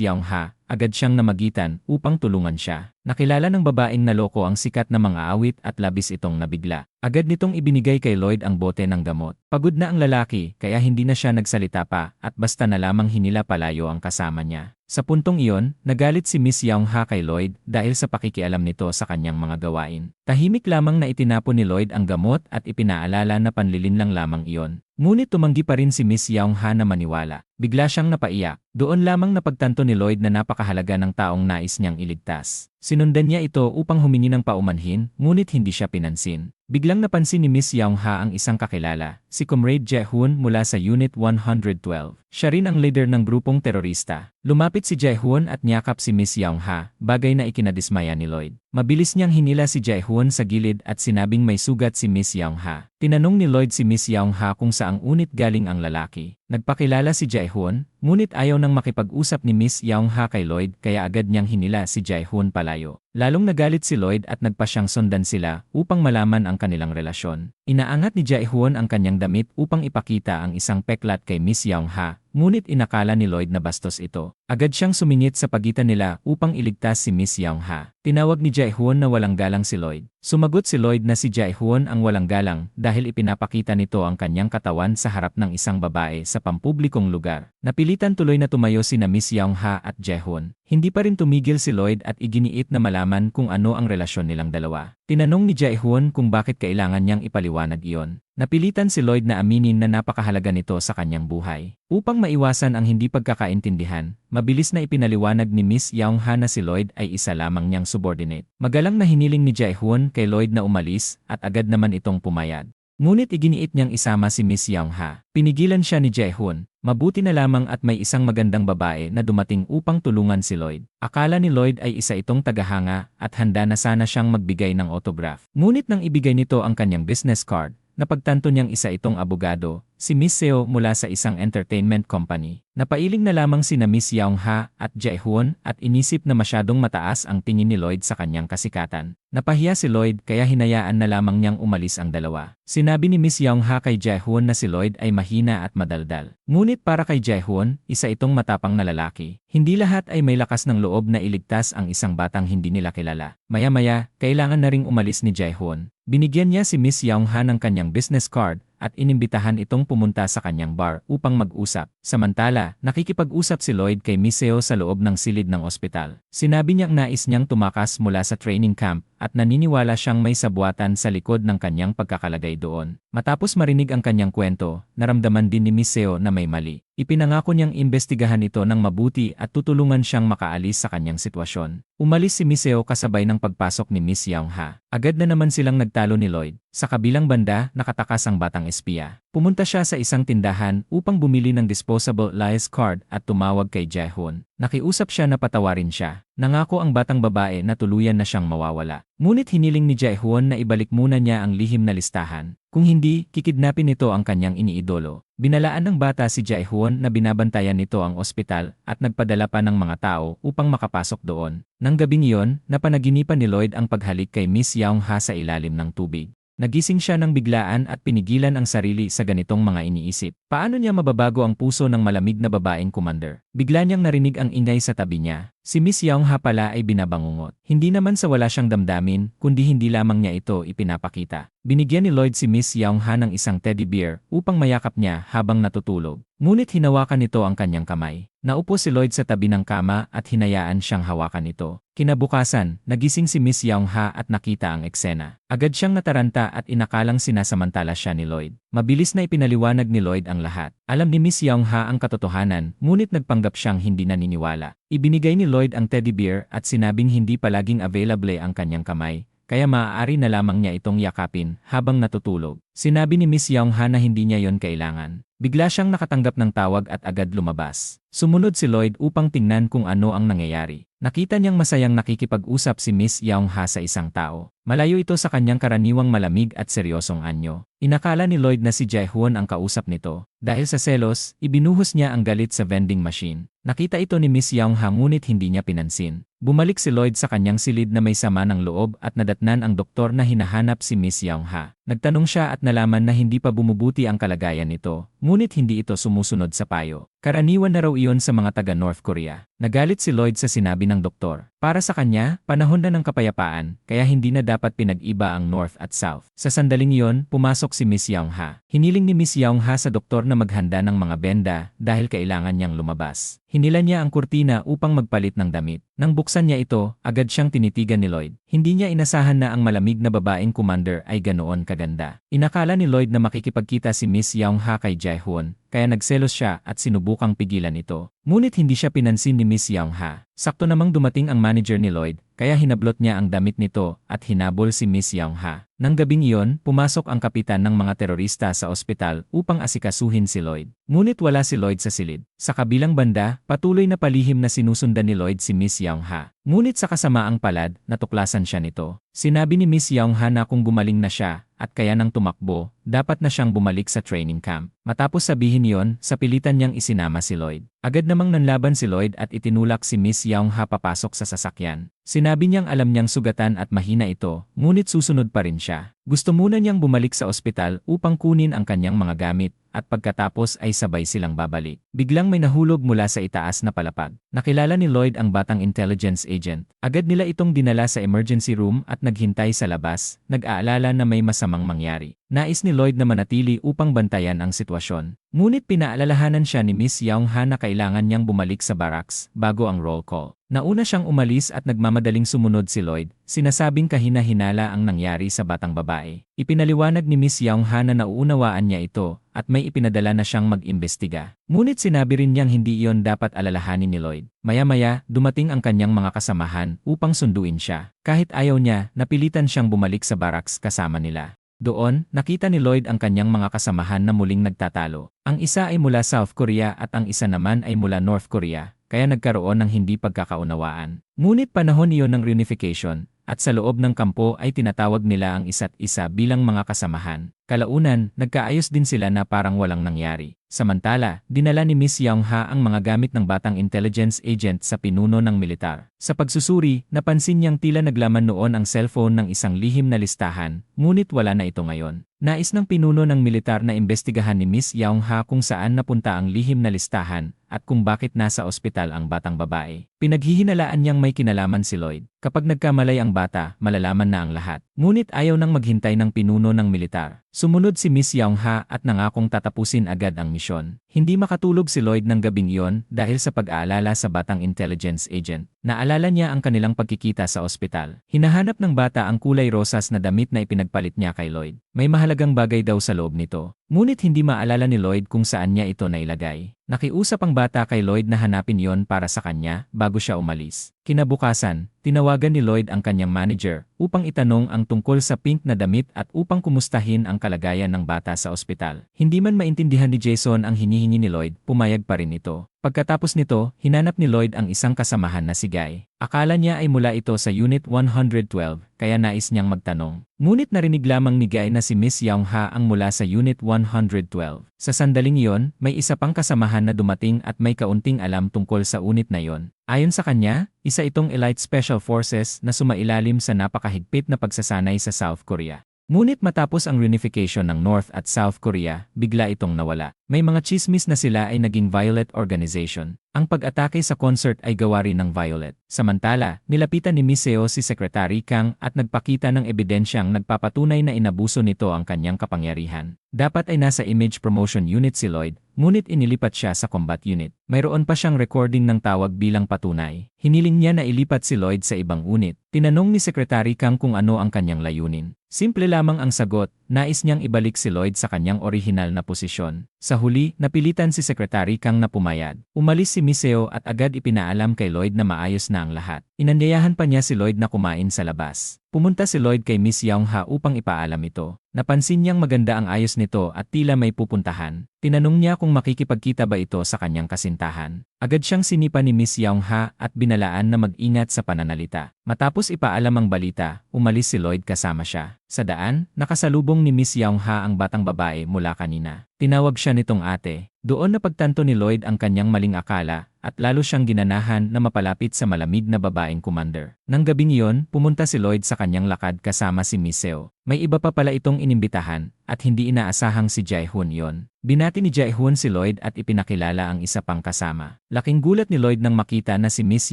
Young-ha, agad siyang namagitan upang tulungan siya. Nakilala ng babaeng naloko ang sikat na mga awit at labis itong nabigla. Agad nitong ibinigay kay Lloyd ang bote ng gamot. Pagod na ang lalaki kaya hindi na siya nagsalita pa at basta na lamang hinila palayo ang kasama niya. Sa puntong iyon, nagalit si Miss Young-ha kay Lloyd dahil sa pakikialam nito sa kanyang mga gawain. Tahimik lamang na itinapon ni Lloyd ang gamot at ipinaalala na panlilinlang lamang iyon. Ngunit tumanggi pa rin si Miss Young-ha na maniwala. Bigla siyang napaiyak. Doon lamang napagtanto ni Lloyd na napakahalaga ng taong nais niyang iligtas. Sinundan niya ito upang humingi ng paumanhin, ngunit hindi siya pinansin. Biglang napansin ni Miss Young-ha ang isang kakilala, si Comrade Jae-hoon mula sa Unit 112. Siya rin ang leader ng grupong terorista. Lumapit si Jae-hoon at niyakap si Miss Young-ha, bagay na ikinadismaya ni Lloyd. Mabilis niyang hinila si Jae-hoon sa gilid at sinabing may sugat si Miss Young-ha. Tinanong ni Lloyd si Miss Young-ha kung saang unit galing ang lalaki. Nagpakilala si Jae-hoon, ngunit ayaw nang makipag-usap ni Miss Young-ha kay Lloyd kaya agad niyang hinila si Jae-hoon palayo. Lalong nagalit si Lloyd at nagpa siyang sundan sila upang malaman ang kanilang relasyon. Inaangat ni Jae-hoon ang kanyang damit upang ipakita ang isang peklat kay Miss Young-ha, ngunit inakala ni Lloyd na bastos ito. Agad siyang sumingit sa pagitan nila upang iligtas si Miss Young-ha. Tinawag ni Jae-hoon na walang galang si Lloyd. Sumagot si Lloyd na si Jae-hoon ang walang galang dahil ipinapakita nito ang kanyang katawan sa harap ng isang babae sa pampublikong lugar. Napilitan tuloy na tumayo sina Miss Young-ha at Jae-hoon. Hindi pa rin tumigil si Lloyd at iginiit na malaman kung ano ang relasyon nilang dalawa. Tinanong ni Jae-hoon kung bakit kailangan niyang ipaliwanag iyon. Napilitan si Lloyd na aminin na napakahalaga nito sa kanyang buhay. Upang maiwasan ang hindi pagkakaintindihan, mabilis na ipinaliwanag ni Miss Young-ha na si Lloyd ay isa lamang niyang subordinate. Magalang na hiniling ni Jae-hoon kay Lloyd na umalis at agad naman itong pumayag. Ngunit iginiit niyang isama si Miss Young-ha. Pinigilan siya ni Jae-hoon. Mabuti na lamang at may isang magandang babae na dumating upang tulungan si Lloyd. Akala ni Lloyd ay isa itong tagahanga at handa na sana siyang magbigay ng autograph. Ngunit nang ibigay nito ang kanyang business card, napagtanto niyang isa itong abogado, si Miss Seo mula sa isang entertainment company. Napailing na lamang sina Miss Young-ha at Jae-hoon at inisip na masyadong mataas ang tingin ni Lloyd sa kanyang kasikatan. Napahiya si Lloyd kaya hinayaan na lamang niyang umalis ang dalawa. Sinabi ni Miss Young-ha kay Jae-hoon na si Lloyd ay mahina at madaldal. Ngunit para kay Jae-hoon, isa itong matapang na lalaki. Hindi lahat ay may lakas ng loob na iligtas ang isang batang hindi nila kilala. Maya-maya, kailangan na ring umalis ni Jae-hoon. Binigyan niya si Miss Young-ha ng kanyang business card at inimbitahan itong pumunta sa kanyang bar upang mag-usap. Samantala, nakikipag-usap si Lloyd kay Miss Seo sa loob ng silid ng ospital. Sinabi niyang nais niyang tumakas mula sa training camp at naniniwala siyang may sabuatan sa likod ng kanyang pagkakalagay doon. Matapos marinig ang kanyang kwento, naramdaman din ni Miss Seo na may mali. Ipinangako niyang imbestigahan ito ng mabuti at tutulungan siyang makaalis sa kanyang sitwasyon. Umalis si Miss Seo kasabay ng pagpasok ni Miss Young-ha. Agad na naman silang nagtalo ni Lloyd. Sa kabilang banda, nakatakas ang batang espiya. Pumunta siya sa isang tindahan upang bumili ng disposable lies card at tumawag kay Jae-hoon. Nakiusap siya na patawarin siya. Nangako ang batang babae na tuluyan na siyang mawawala. Ngunit hiniling ni Jae-hoon na ibalik muna niya ang lihim na listahan. Kung hindi, kikidnapin nito ang kanyang iniidolo. Binalaan ng bata si Jae-hoon na binabantayan nito ang ospital at nagpadala pa ng mga tao upang makapasok doon. Nang gabing iyon, napanaginipan ni Lloyd ang paghalik kay Miss Young-ha sa ilalim ng tubig. Nagising siya ng biglaan at pinigilan ang sarili sa ganitong mga iniisip. Paano niya mababago ang puso ng malamig na babaeng commander? Bigla niyang narinig ang ingay sa tabi niya. Si Miss Young-ha pala ay binabangungot. Hindi naman sa wala siyang damdamin, kundi hindi lamang niya ito ipinapakita. Binigyan ni Lloyd si Miss Young-ha ng isang teddy bear upang mayakap niya habang natutulog. Ngunit hinawakan nito ang kanyang kamay. Naupo si Lloyd sa tabi ng kama at hinayaan siyang hawakan ito. Kinabukasan, nagising si Miss Young-ha at nakita ang eksena. Agad siyang nataranta at inakalang sinasamantala siya ni Lloyd. Mabilis na ipinaliwanag ni Lloyd ang lahat. Alam ni Miss Young-ha ang katotohanan, ngunit nagpanggap siyang hindi naniniwala. Ibinigay ni Lloyd ang teddy bear at sinabing hindi palaging available ang kanyang kamay, kaya maaari na lamang niya itong yakapin habang natutulog. Sinabi ni Miss Young-ha na hindi niya yon kailangan. Bigla siyang nakatanggap ng tawag at agad lumabas. Sumunod si Lloyd upang tingnan kung ano ang nangyayari. Nakita niyang masayang nakikipag-usap si Miss Young-ha sa isang tao. Malayo ito sa kanyang karaniwang malamig at seryosong anyo. Inakala ni Lloyd na si Jae-hoon ang kausap nito. Dahil sa selos, ibinuhos niya ang galit sa vending machine. Nakita ito ni Miss Young-ha ngunit hindi niya pinansin. Bumalik si Lloyd sa kanyang silid na may sama ng loob at nadatnan ang doktor na hinahanap si Miss Young-ha. Nagtanong siya at nalaman na hindi pa bumubuti ang kalagayan nito, ngunit hindi ito sumusunod sa payo. Karaniwan na raw iyon sa mga taga North Korea. Nagalit si Lloyd sa sinabi ng doktor. Para sa kanya, panahon na ng kapayapaan, kaya hindi na dapat pinag-iba ang North at South. Sa sandaling iyon, pumasok si Miss Young-ha. Hiniling ni Miss Young-ha sa doktor na maghanda ng mga benda dahil kailangan niyang lumabas. Hinila niya ang kurtina upang magpalit ng damit. Nang buksan niya ito, agad siyang tinitigan ni Lloyd. Hindi niya inasahan na ang malamig na babaeng commander ay ganoon kaganda. Inakala ni Lloyd na makikipagkita si Miss Young-ha kay Jae-hoon, kaya nagselos siya at sinubukang pigilan ito. Ngunit hindi siya pinansin ni Miss Young-ha. Sakto namang dumating ang manager ni Lloyd, kaya hinablot niya ang damit nito at hinabol si Miss Young-ha. Nang gabing iyon, pumasok ang kapitan ng mga terorista sa ospital upang asikasuhin si Lloyd. Ngunit wala si Lloyd sa silid. Sa kabilang banda, patuloy na palihim na sinusundan ni Lloyd si Miss Young-ha. Ngunit sa kasamaang palad, natuklasan siya nito. Sinabi ni Miss Young-ha na kung gumaling na siya, at kaya nang tumakbo, dapat na siyang bumalik sa training camp. Matapos sabihin iyon, sa pilitan niyang isinama si Lloyd. Agad namang nanlaban si Lloyd at itinulak si Miss Young-ha papasok sa sasakyan. Sinabi niyang alam niyang sugatan at mahina ito, ngunit susunod pa rin siya. Gusto muna niyang bumalik sa ospital upang kunin ang kanyang mga gamit, at pagkatapos ay sabay silang babalik. Biglang may nahulog mula sa itaas na palapag. Nakilala ni Lloyd ang batang intelligence agent. Agad nila itong dinala sa emergency room at naghintay sa labas, nag-aalala na may masamang mangyari. Nais ni Lloyd na manatili upang bantayan ang sitwasyon. Ngunit pinaalalahanan siya ni Miss Young-ha na kailangan niyang bumalik sa barracks bago ang roll call. Nauna siyang umalis at nagmamadaling sumunod si Lloyd, sinasabing kahina-hinala ang nangyari sa batang babae. Ipinaliwanag ni Miss Young-ha na nauunawaan niya ito at may ipinadala na siyang mag-imbestiga. Ngunit sinabi rin niyang hindi iyon dapat alalahanin ni Lloyd. Maya-maya, dumating ang kanyang mga kasamahan upang sunduin siya. Kahit ayaw niya, napilitan siyang bumalik sa barracks kasama nila. Doon, nakita ni Lloyd ang kanyang mga kasamahan na muling nagtatalo. Ang isa ay mula South Korea at ang isa naman ay mula North Korea, kaya nagkaroon ng hindi pagkakaunawaan. Ngunit panahon iyon ng reunification, at sa loob ng kampo ay tinatawag nila ang isa't isa bilang mga kasamahan. Kalaunan, nagkaayos din sila na parang walang nangyari. Samantala, dinala ni Miss Young-ha ang mga gamit ng batang intelligence agent sa pinuno ng militar. Sa pagsusuri, napansin niyang tila naglaman noon ang cellphone ng isang lihim na listahan, ngunit wala na ito ngayon. Nais ng pinuno ng militar na imbestigahan ni Miss Young-ha kung saan napunta ang lihim na listahan at kung bakit nasa ospital ang batang babae. Pinaghihinalaan niyang may kinalaman si Lloyd. Kapag nagkamalay ang bata, malalaman na ang lahat. Ngunit ayaw nang maghintay ng pinuno ng militar. Sumunod si Miss Young-ha at nangakong tatapusin agad ang misyon. Hindi makatulog si Lloyd ng gabing iyon dahil sa pag-aalala sa batang intelligence agent. Naalala niya ang kanilang pagkikita sa ospital. Hinahanap ng bata ang kulay rosas na damit na ipinagpalit niya kay Lloyd. May mahalagang bagay daw sa loob nito. Ngunit hindi maalala ni Lloyd kung saan niya ito nailagay. Nakiusap ang bata kay Lloyd na hanapin yon para sa kanya bago siya umalis. Kinabukasan, tinawagan ni Lloyd ang kanyang manager upang itanong ang tungkol sa pink na damit at upang kumustahin ang kalagayan ng bata sa ospital. Hindi man maintindihan ni Jason ang hinihingi ni Lloyd, pumayag pa rin ito. Pagkatapos nito, hinanap ni Lloyd ang isang kasamahan na si Guy. Akala niya ay mula ito sa Unit 112, kaya nais niyang magtanong. Ngunit narinig lamang ni Guy na si Miss Young-ha ang mula sa Unit 112. Sa sandaling iyon, may isa pang kasamahan na dumating at may kaunting alam tungkol sa unit na iyon. Ayon sa kanya, isa itong Elite Special Forces na sumailalim sa napakahigpit na pagsasanay sa South Korea. Ngunit matapos ang reunification ng North at South Korea, bigla itong nawala. May mga chismis na sila ay naging Violet Organization. Ang pag-atake sa concert ay gawa rin ng Violet. Samantala, nilapitan ni Miseo si Secretary Kang at nagpakita ng ebidensyang nagpapatunay na inabuso nito ang kanyang kapangyarihan. Dapat ay nasa Image Promotion Unit si Lloyd, ngunit inilipat siya sa Combat Unit. Mayroon pa siyang recording ng tawag bilang patunay. Hiniling niya na ilipat si Lloyd sa ibang unit. Tinanong ni Secretary Kang kung ano ang kanyang layunin. Simple lamang ang sagot, nais niyang ibalik si Lloyd sa kanyang orihinal na posisyon. Sa huli, napilitan si Secretary Kang na pumayag. Umalis si Miseo at agad ipinaalam kay Lloyd na maayos na ang lahat. Inanyayahan pa niya si Lloyd na kumain sa labas. Pumunta si Lloyd kay Miss Young-ha upang ipaalam ito. Napansin niyang maganda ang ayos nito at tila may pupuntahan. Tinanong niya kung makikipagkita ba ito sa kanyang kasintahan. Agad siyang sinipa ni Miss Young-ha at binalaan na mag-ingat sa pananalita. Matapos ipaalam ang balita, umalis si Lloyd kasama siya. Sa daan, nakasalubong ni Miss Young-ha ang batang babae mula kanina. Tinawag siya nitong ate. Doon napagtanto ni Lloyd ang kanyang maling akala at lalo siyang ginanahan na mapalapit sa malamig na babaeng commander. Nang gabing iyon, pumunta si Lloyd sa kanyang lakad kasama si Miseo. May iba pa pala itong inimbitahan at hindi inaasahang si Jae-hoon yon. Binati ni Jae-hoon si Lloyd at ipinakilala ang isa pang kasama. Laking gulat ni Lloyd nang makita na si Miss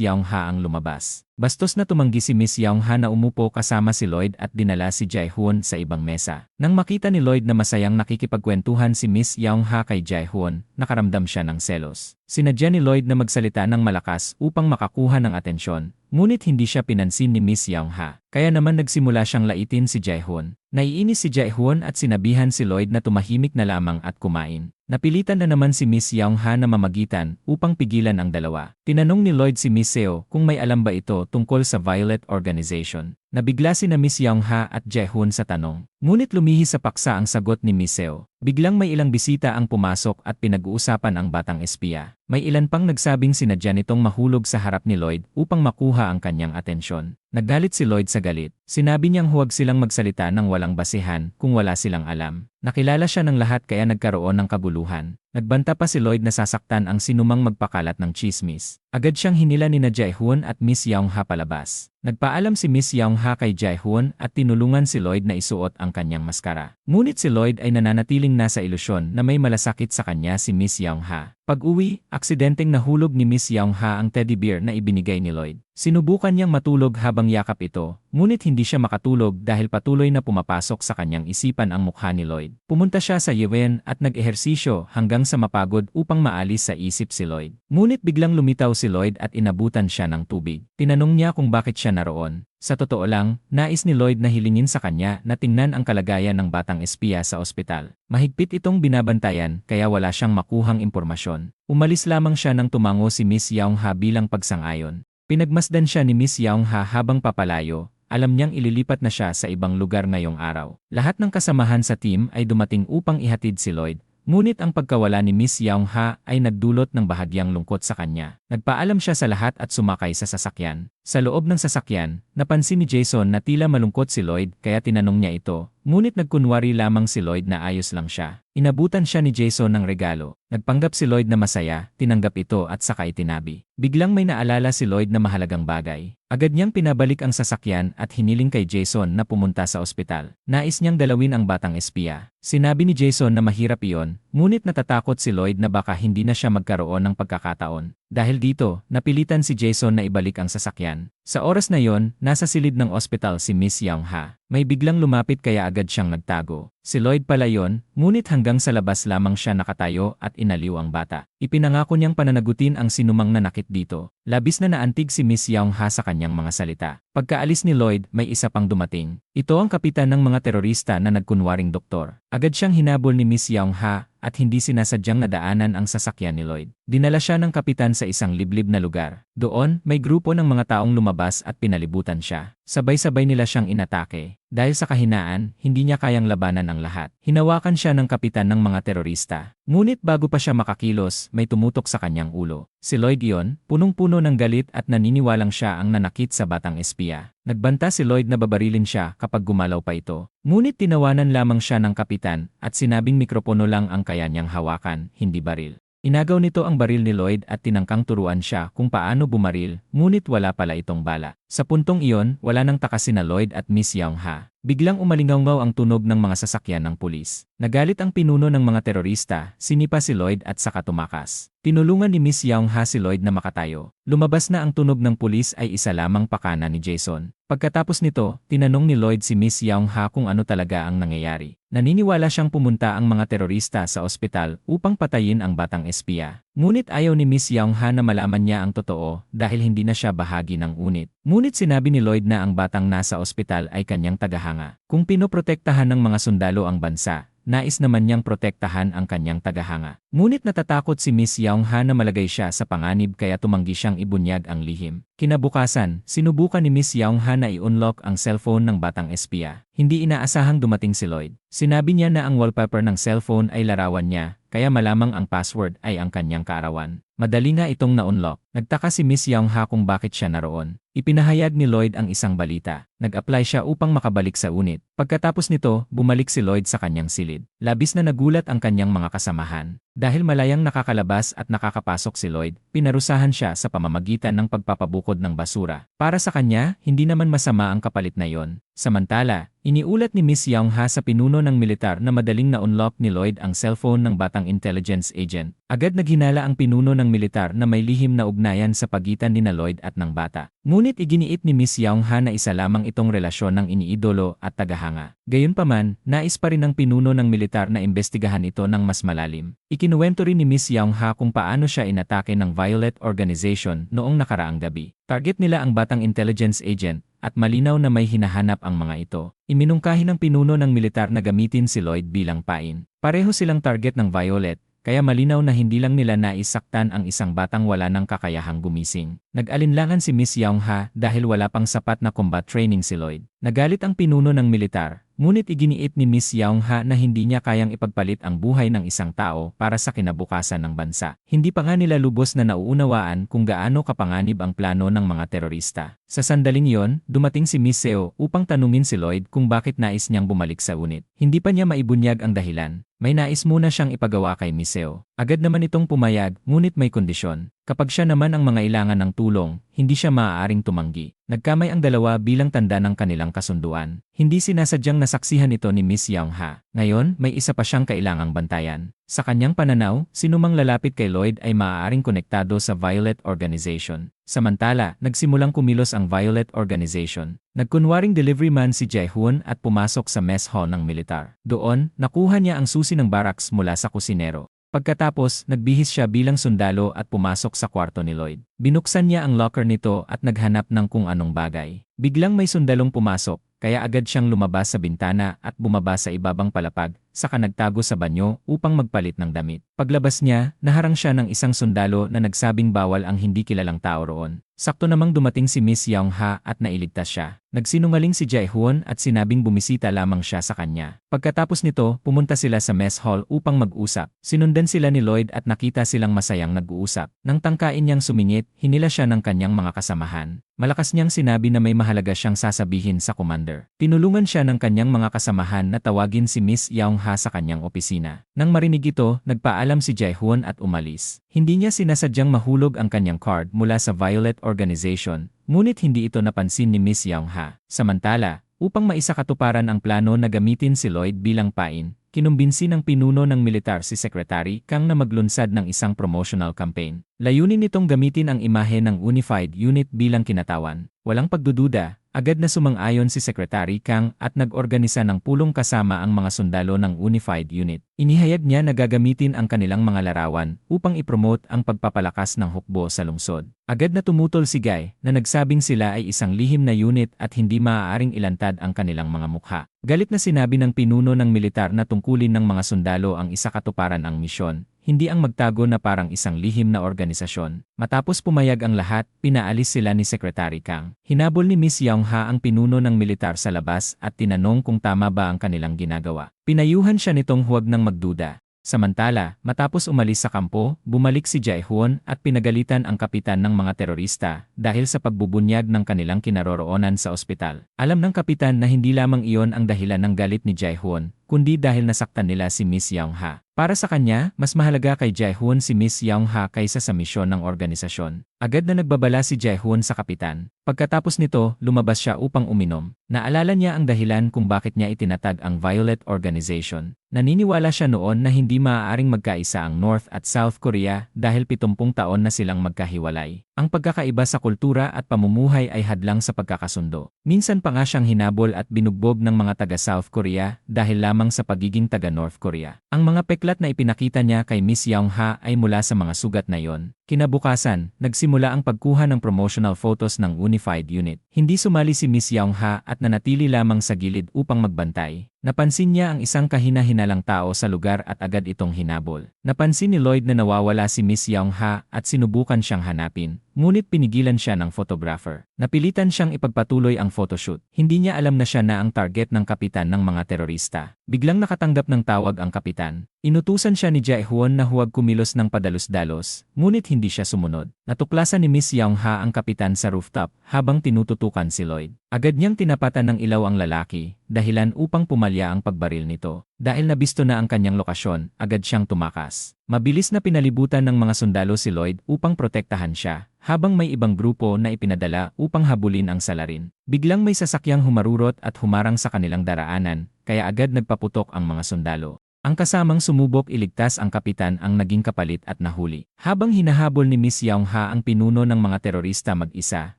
Young-ha ang lumabas. Bastos na tumanggi si Miss Young-ha na umupo kasama si Lloyd at dinala si Jae-hoon sa ibang mesa. Nang makita ni Lloyd na masayang nakikipagkwentuhan si Miss Young-ha kay Jae-hoon, nakaramdam siya ng selos. Sinadya ni Lloyd na magsalita ng malakas upang makakuha ng atensyon, ngunit hindi siya pinansin ni Miss Young-ha. Kaya naman nagsimula siyang laitin si Jae-hoon. Naiinis si Jae-hoon at sinabihan si Lloyd na tumahimik na lamang at kumain. Napilitan na naman si Miss Young-ha na mamagitan upang pigilan ang dalawa. Tinanong ni Lloyd si Miss Seo kung may alam ba ito tungkol sa Violet Organization. Nabigla si na Miss Young-ha at Jae-hoon sa tanong. Ngunit lumihi sa paksa ang sagot ni Miss Seo. Biglang may ilang bisita ang pumasok at pinag-uusapan ang batang espiya. May ilan pang nagsabing sinadya nitong mahulog sa harap ni Lloyd upang makuha ang kanyang atensyon. Naggalit si Lloyd sa galit. Sinabi niyang huwag silang magsalita ng walang basihan kung wala silang alam. Nakilala siya ng lahat kaya nagkaroon ng kabuluhan. Nagbanta pa si Lloyd na sasaktan ang sinumang magpakalat ng chismis. Agad siyang hinila ni na Jae-hoon at Miss Young-ha palabas. Nagpaalam si Miss Young-ha kay Jae-hoon at tinulungan si Lloyd na isuot ang kanyang maskara. Ngunit si Lloyd ay nananatiling nasa ilusyon na may malasakit sa kanya si Miss Young-ha. Pag-uwi, aksidenteng nahulog ni Miss Young-ha ang teddy bear na ibinigay ni Lloyd. Sinubukan niyang matulog habang yakap ito, ngunit hindi siya makatulog dahil patuloy na pumapasok sa kanyang isipan ang mukha ni Lloyd. Pumunta siya sa Yewen at nag-ehersisyo hanggang sa mapagod upang maalis sa isip si Lloyd. Ngunit biglang lumitaw si Lloyd at inabutan siya ng tubig. Tinanong niya kung bakit siya naroon. Sa totoo lang, nais ni Lloyd na hilingin sa kanya na tingnan ang kalagayan ng batang espiya sa ospital. Mahigpit itong binabantayan kaya wala siyang makuhang impormasyon. Umalis lamang siya nang tumango si Miss Young-ha bilang pagsang-ayon. Pinagmasdan siya ni Miss Young-ha habang papalayo. Alam niyang ililipat na siya sa ibang lugar ngayong araw. Lahat ng kasamahan sa team ay dumating upang ihatid si Lloyd. Ngunit ang pagkawala ni Miss Young-ha ay nagdulot ng bahagyang lungkot sa kanya. Nagpaalam siya sa lahat at sumakay sa sasakyan. Sa loob ng sasakyan, napansin ni Jason na tila malungkot si Lloyd kaya tinanong niya ito. Ngunit nagkunwari lamang si Lloyd na ayos lang siya. Inabutan siya ni Jason ng regalo. Nagpanggap si Lloyd na masaya, tinanggap ito at saka itinabi. Biglang may naalala si Lloyd na mahalagang bagay. Agad niyang pinabalik ang sasakyan at hiniling kay Jason na pumunta sa ospital. Nais niyang dalawin ang batang espiya. Sinabi ni Jason na mahirap iyon, ngunit natatakot si Lloyd na baka hindi na siya magkaroon ng pagkakataon. Dahil dito, napilitan si Jason na ibalik ang sasakyan. Sa oras na yon, nasa silid ng ospital si Miss Young-ha. May biglang lumapit kaya agad siyang nagtago. Si Lloyd pala yon, ngunit hanggang sa labas lamang siya nakatayo at inaliw ang bata. Ipinangako niyang pananagutin ang sinumang nanakit dito. Labis na naantig si Miss Young-ha sa kanyang mga salita. Pagkaalis ni Lloyd, may isa pang dumating. Ito ang kapitan ng mga terorista na nagkunwaring doktor. Agad siyang hinabol ni Miss Young-ha at hindi sinasadyang nadaanan ang sasakyan ni Lloyd. Dinala siya ng kapitan sa isang liblib na lugar. Doon, may grupo ng mga taong lumabas at pinalibutan siya. Sabay-sabay nila siyang inatake. Dahil sa kahinaan, hindi niya kayang labanan ang lahat. Hinawakan siya ng kapitan ng mga terorista. Ngunit bago pa siya makakilos, may tumutok sa kanyang ulo. Si Lloyd iyon, punong-puno ng galit at naniniwalang siya ang nanakit sa batang espiya. Nagbanta si Lloyd na babarilin siya kapag gumalaw pa ito. Ngunit tinawanan lamang siya ng kapitan at sinabing mikropono lang ang kaya niyang hawakan, hindi baril. Inagaw nito ang baril ni Lloyd at tinangkang turuan siya kung paano bumaril, ngunit wala pala itong bala. Sa puntong iyon, wala nang takasin na Lloyd at Miss Young-ha. Biglang umalingaw ang tunog ng mga sasakyan ng pulis. Nagalit ang pinuno ng mga terorista, sinipa si Lloyd at saka tumakas. Tinulungan ni Miss Young-ha si Lloyd na makatayo. Lumabas na ang tunog ng pulis ay isa lamang pakana ni Jason. Pagkatapos nito, tinanong ni Lloyd si Miss Young-ha kung ano talaga ang nangyayari. Naniniwala siyang pumunta ang mga terorista sa ospital upang patayin ang batang espiya. Ngunit ayaw ni Miss Young-ha na malaman niya ang totoo dahil hindi na siya bahagi ng unit. Ngunit sinabi ni Lloyd na ang batang nasa ospital ay kanyang tagahanga. Kung pinoprotektahan ng mga sundalo ang bansa, nais naman niyang protektahan ang kanyang tagahanga. Ngunit natatakot si Miss Young-ha na malagay siya sa panganib kaya tumanggi siyang ibunyag ang lihim. Kinabukasan, sinubukan ni Miss Young-ha na i-unlock ang cellphone ng batang espiya. Hindi inaasahang dumating si Lloyd. Sinabi niya na ang wallpaper ng cellphone ay larawan niya, kaya malamang ang password ay ang kanyang kaarawan. Madali nga itong na-unlock. Nagtaka si Miss Young-ha kung bakit siya naroon. Ipinahayag ni Lloyd ang isang balita. Nag-apply siya upang makabalik sa unit. Pagkatapos nito, bumalik si Lloyd sa kanyang silid. Labis na nagulat ang kanyang mga kasamahan. Dahil malayang nakakalabas at nakakapasok si Lloyd, pinarusahan siya sa pamamagitan ng pagpapabukod ng basura. Para sa kanya, hindi naman masama ang kapalit na yon. Samantala, iniulat ni Miss Young-ha sa pinuno ng militar na madaling na-unlock ni Lloyd ang cellphone ng batang intelligence agent. Agad naghinala ang pinuno ng militar na may lihim na ugnayan sa pagitan ni Lloyd at ng bata. Ngunit iginiit ni Miss Young-ha na isa lamang itong relasyon ng iniidolo at tagahanga. Gayunpaman, nais pa rin ng pinuno ng militar na imbestigahan ito ng mas malalim. Ikinuwento rin ni Miss Young-ha kung paano siya inatake ng Violet Organization noong nakaraang gabi. Target nila ang batang intelligence agent, at malinaw na may hinahanap ang mga ito. Iminungkahi ng pinuno ng militar na gamitin si Lloyd bilang pain. Pareho silang target ng Violet, kaya malinaw na hindi lang nila naisaktan ang isang batang wala ng kakayahang gumising. Nag-alinlangan si Miss Young-ha dahil wala pang sapat na combat training si Lloyd. Nagalit ang pinuno ng militar, ngunit iginiit ni Miss Young-ha na hindi niya kayang ipagpalit ang buhay ng isang tao para sa kinabukasan ng bansa. Hindi pa nga nila lubos na nauunawaan kung gaano kapanganib ang plano ng mga terorista. Sa sandaling yon, dumating si Miss Seo upang tanungin si Lloyd kung bakit nais niyang bumalik sa unit. Hindi pa niya maibunyag ang dahilan. May nais muna siyang ipagawa kay Miss Seo. Agad naman itong pumayag, ngunit may kondisyon. Kapag siya naman ang mga ilangan ng tulong, hindi siya maaaring tumanggi. Nagkamay ang dalawa bilang tanda ng kanilang kasunduan. Hindi sinasadyang nasaksihan ito ni Miss Young-ha. Ngayon, may isa pa siyang kailangang bantayan. Sa kanyang pananaw, sinumang lalapit kay Lloyd ay maaaring konektado sa Violet Organization. Samantala, nagsimulang kumilos ang Violet Organization. Nagkunwaring delivery man si Jae-hoon at pumasok sa mess hall ng militar. Doon, nakuha niya ang susi ng barracks mula sa kusinero. Pagkatapos, nagbihis siya bilang sundalo at pumasok sa kwarto ni Lloyd. Binuksan niya ang locker nito at naghanap ng kung anong bagay. Biglang may sundalong pumasok, kaya agad siyang lumabas sa bintana at bumaba sa ibabang palapag, saka nagtago sa banyo upang magpalit ng damit. Paglabas niya, naharang siya ng isang sundalo na nagsabing bawal ang hindi kilalang tao roon. Sakto namang dumating si Miss Young-ha at nailigtas siya. Nagsinungaling si Jae-hoon at sinabing bumisita lamang siya sa kanya. Pagkatapos nito, pumunta sila sa mess hall upang mag-usap. Sinundan sila ni Lloyd at nakita silang masayang nag-uusap. Nang tangkain niyang sumingit, hinila siya ng kanyang mga kasamahan. Malakas niyang sinabi na may mahalaga siyang sasabihin sa commander. Tinulungan siya ng kanyang mga kasamahan na tawagin si Miss Young-ha sa kanyang opisina. Nang marinig ito, nagpaalam si Jae-hoon at umalis. Hindi niya sinasadyang mahulog ang kanyang card mula sa Violet Organization, ngunit hindi ito napansin ni Miss Young-ha. Samantala, upang maisakatuparan ang plano na gamitin si Lloyd bilang pain, kinumbinsi ng pinuno ng militar si Secretary Kang na maglunsad ng isang promotional campaign. Layunin nitong gamitin ang imahe ng Unified Unit bilang kinatawan. Walang pagdududa, agad na sumang-ayon si Secretary Kang at nag-organisa ng pulong kasama ang mga sundalo ng Unified Unit. Inihayag niya na gagamitin ang kanilang mga larawan upang ipromote ang pagpapalakas ng hukbo sa lungsod. Agad na tumutol si Guy na nagsabing sila ay isang lihim na unit at hindi maaaring ilantad ang kanilang mga mukha. Galit na sinabi ng pinuno ng militar na tungkulin ng mga sundalo ang isakatuparan ang misyon, hindi ang magtago na parang isang lihim na organisasyon. Matapos pumayag ang lahat, pinaalis sila ni Secretary Kang. Hinabol ni Miss Young-ha ang pinuno ng militar sa labas at tinanong kung tama ba ang kanilang ginagawa. Pinayuhan siya nitong huwag nang magduda. Samantala, matapos umalis sa kampo, bumalik si Jae-hoon at pinagalitan ang kapitan ng mga terorista dahil sa pagbubunyag ng kanilang kinaroroonan sa ospital. Alam ng kapitan na hindi lamang iyon ang dahilan ng galit ni Jae-hoon, kundi dahil nasaktan nila si Miss Young-ha. Para sa kanya, mas mahalaga kay Jae-hoon si Miss Young-ha kaysa sa misyon ng organisasyon. Agad na nagbabala si Jae-hoon sa kapitan. Pagkatapos nito, lumabas siya upang uminom. Naalala niya ang dahilan kung bakit niya itinatag ang Violet Organization. Naniniwala siya noon na hindi maaaring magkaisa ang North at South Korea dahil 70 taon na silang magkahiwalay. Ang pagkakaiba sa kultura at pamumuhay ay hadlang sa pagkakasundo. Minsan pa nga siyang hinabol at binugbog ng mga taga-South Korea dahil lamang sa pagiging taga-North Korea. Ang mga peklat na ipinakita niya kay Miss Young-ha ay mula sa mga sugat na yon. Kinabukasan, nagsimula ang pagkuha ng promotional photos ng Unified Unit. Hindi sumali si Miss Young-ha at nanatili lamang sa gilid upang magbantay. Napansin niya ang isang kahina-hinalang tao sa lugar at agad itong hinabol. Napansin ni Lloyd na nawawala si Miss Young-ha at sinubukan siyang hanapin, ngunit pinigilan siya ng photographer. Napilitan siyang ipagpatuloy ang photoshoot. Hindi niya alam na siya na ang target ng kapitan ng mga terorista. Biglang nakatanggap ng tawag ang kapitan. Inutusan siya ni Jae-hoon na huwag kumilos ng padalos-dalos, ngunit hindi siya sumunod. Natuklasan ni Miss Young-ha ang kapitan sa rooftop habang tinututukan si Lloyd. Agad niyang tinapatan ng ilaw ang lalaki, dahilan upang pumalya ang pagbaril nito. Dahil nabisto na ang kanyang lokasyon, agad siyang tumakas. Mabilis na pinalibutan ng mga sundalo si Lloyd upang protektahan siya, habang may ibang grupo na ipinadala upang habulin ang salarin. Biglang may sasakyang humarurot at humarang sa kanilang daraanan, kaya agad nagpaputok ang mga sundalo. Ang kasamang sumubok iligtas ang kapitan ang naging kapalit at nahuli. Habang hinahabol ni Miss Young-ha ang pinuno ng mga terorista mag-isa,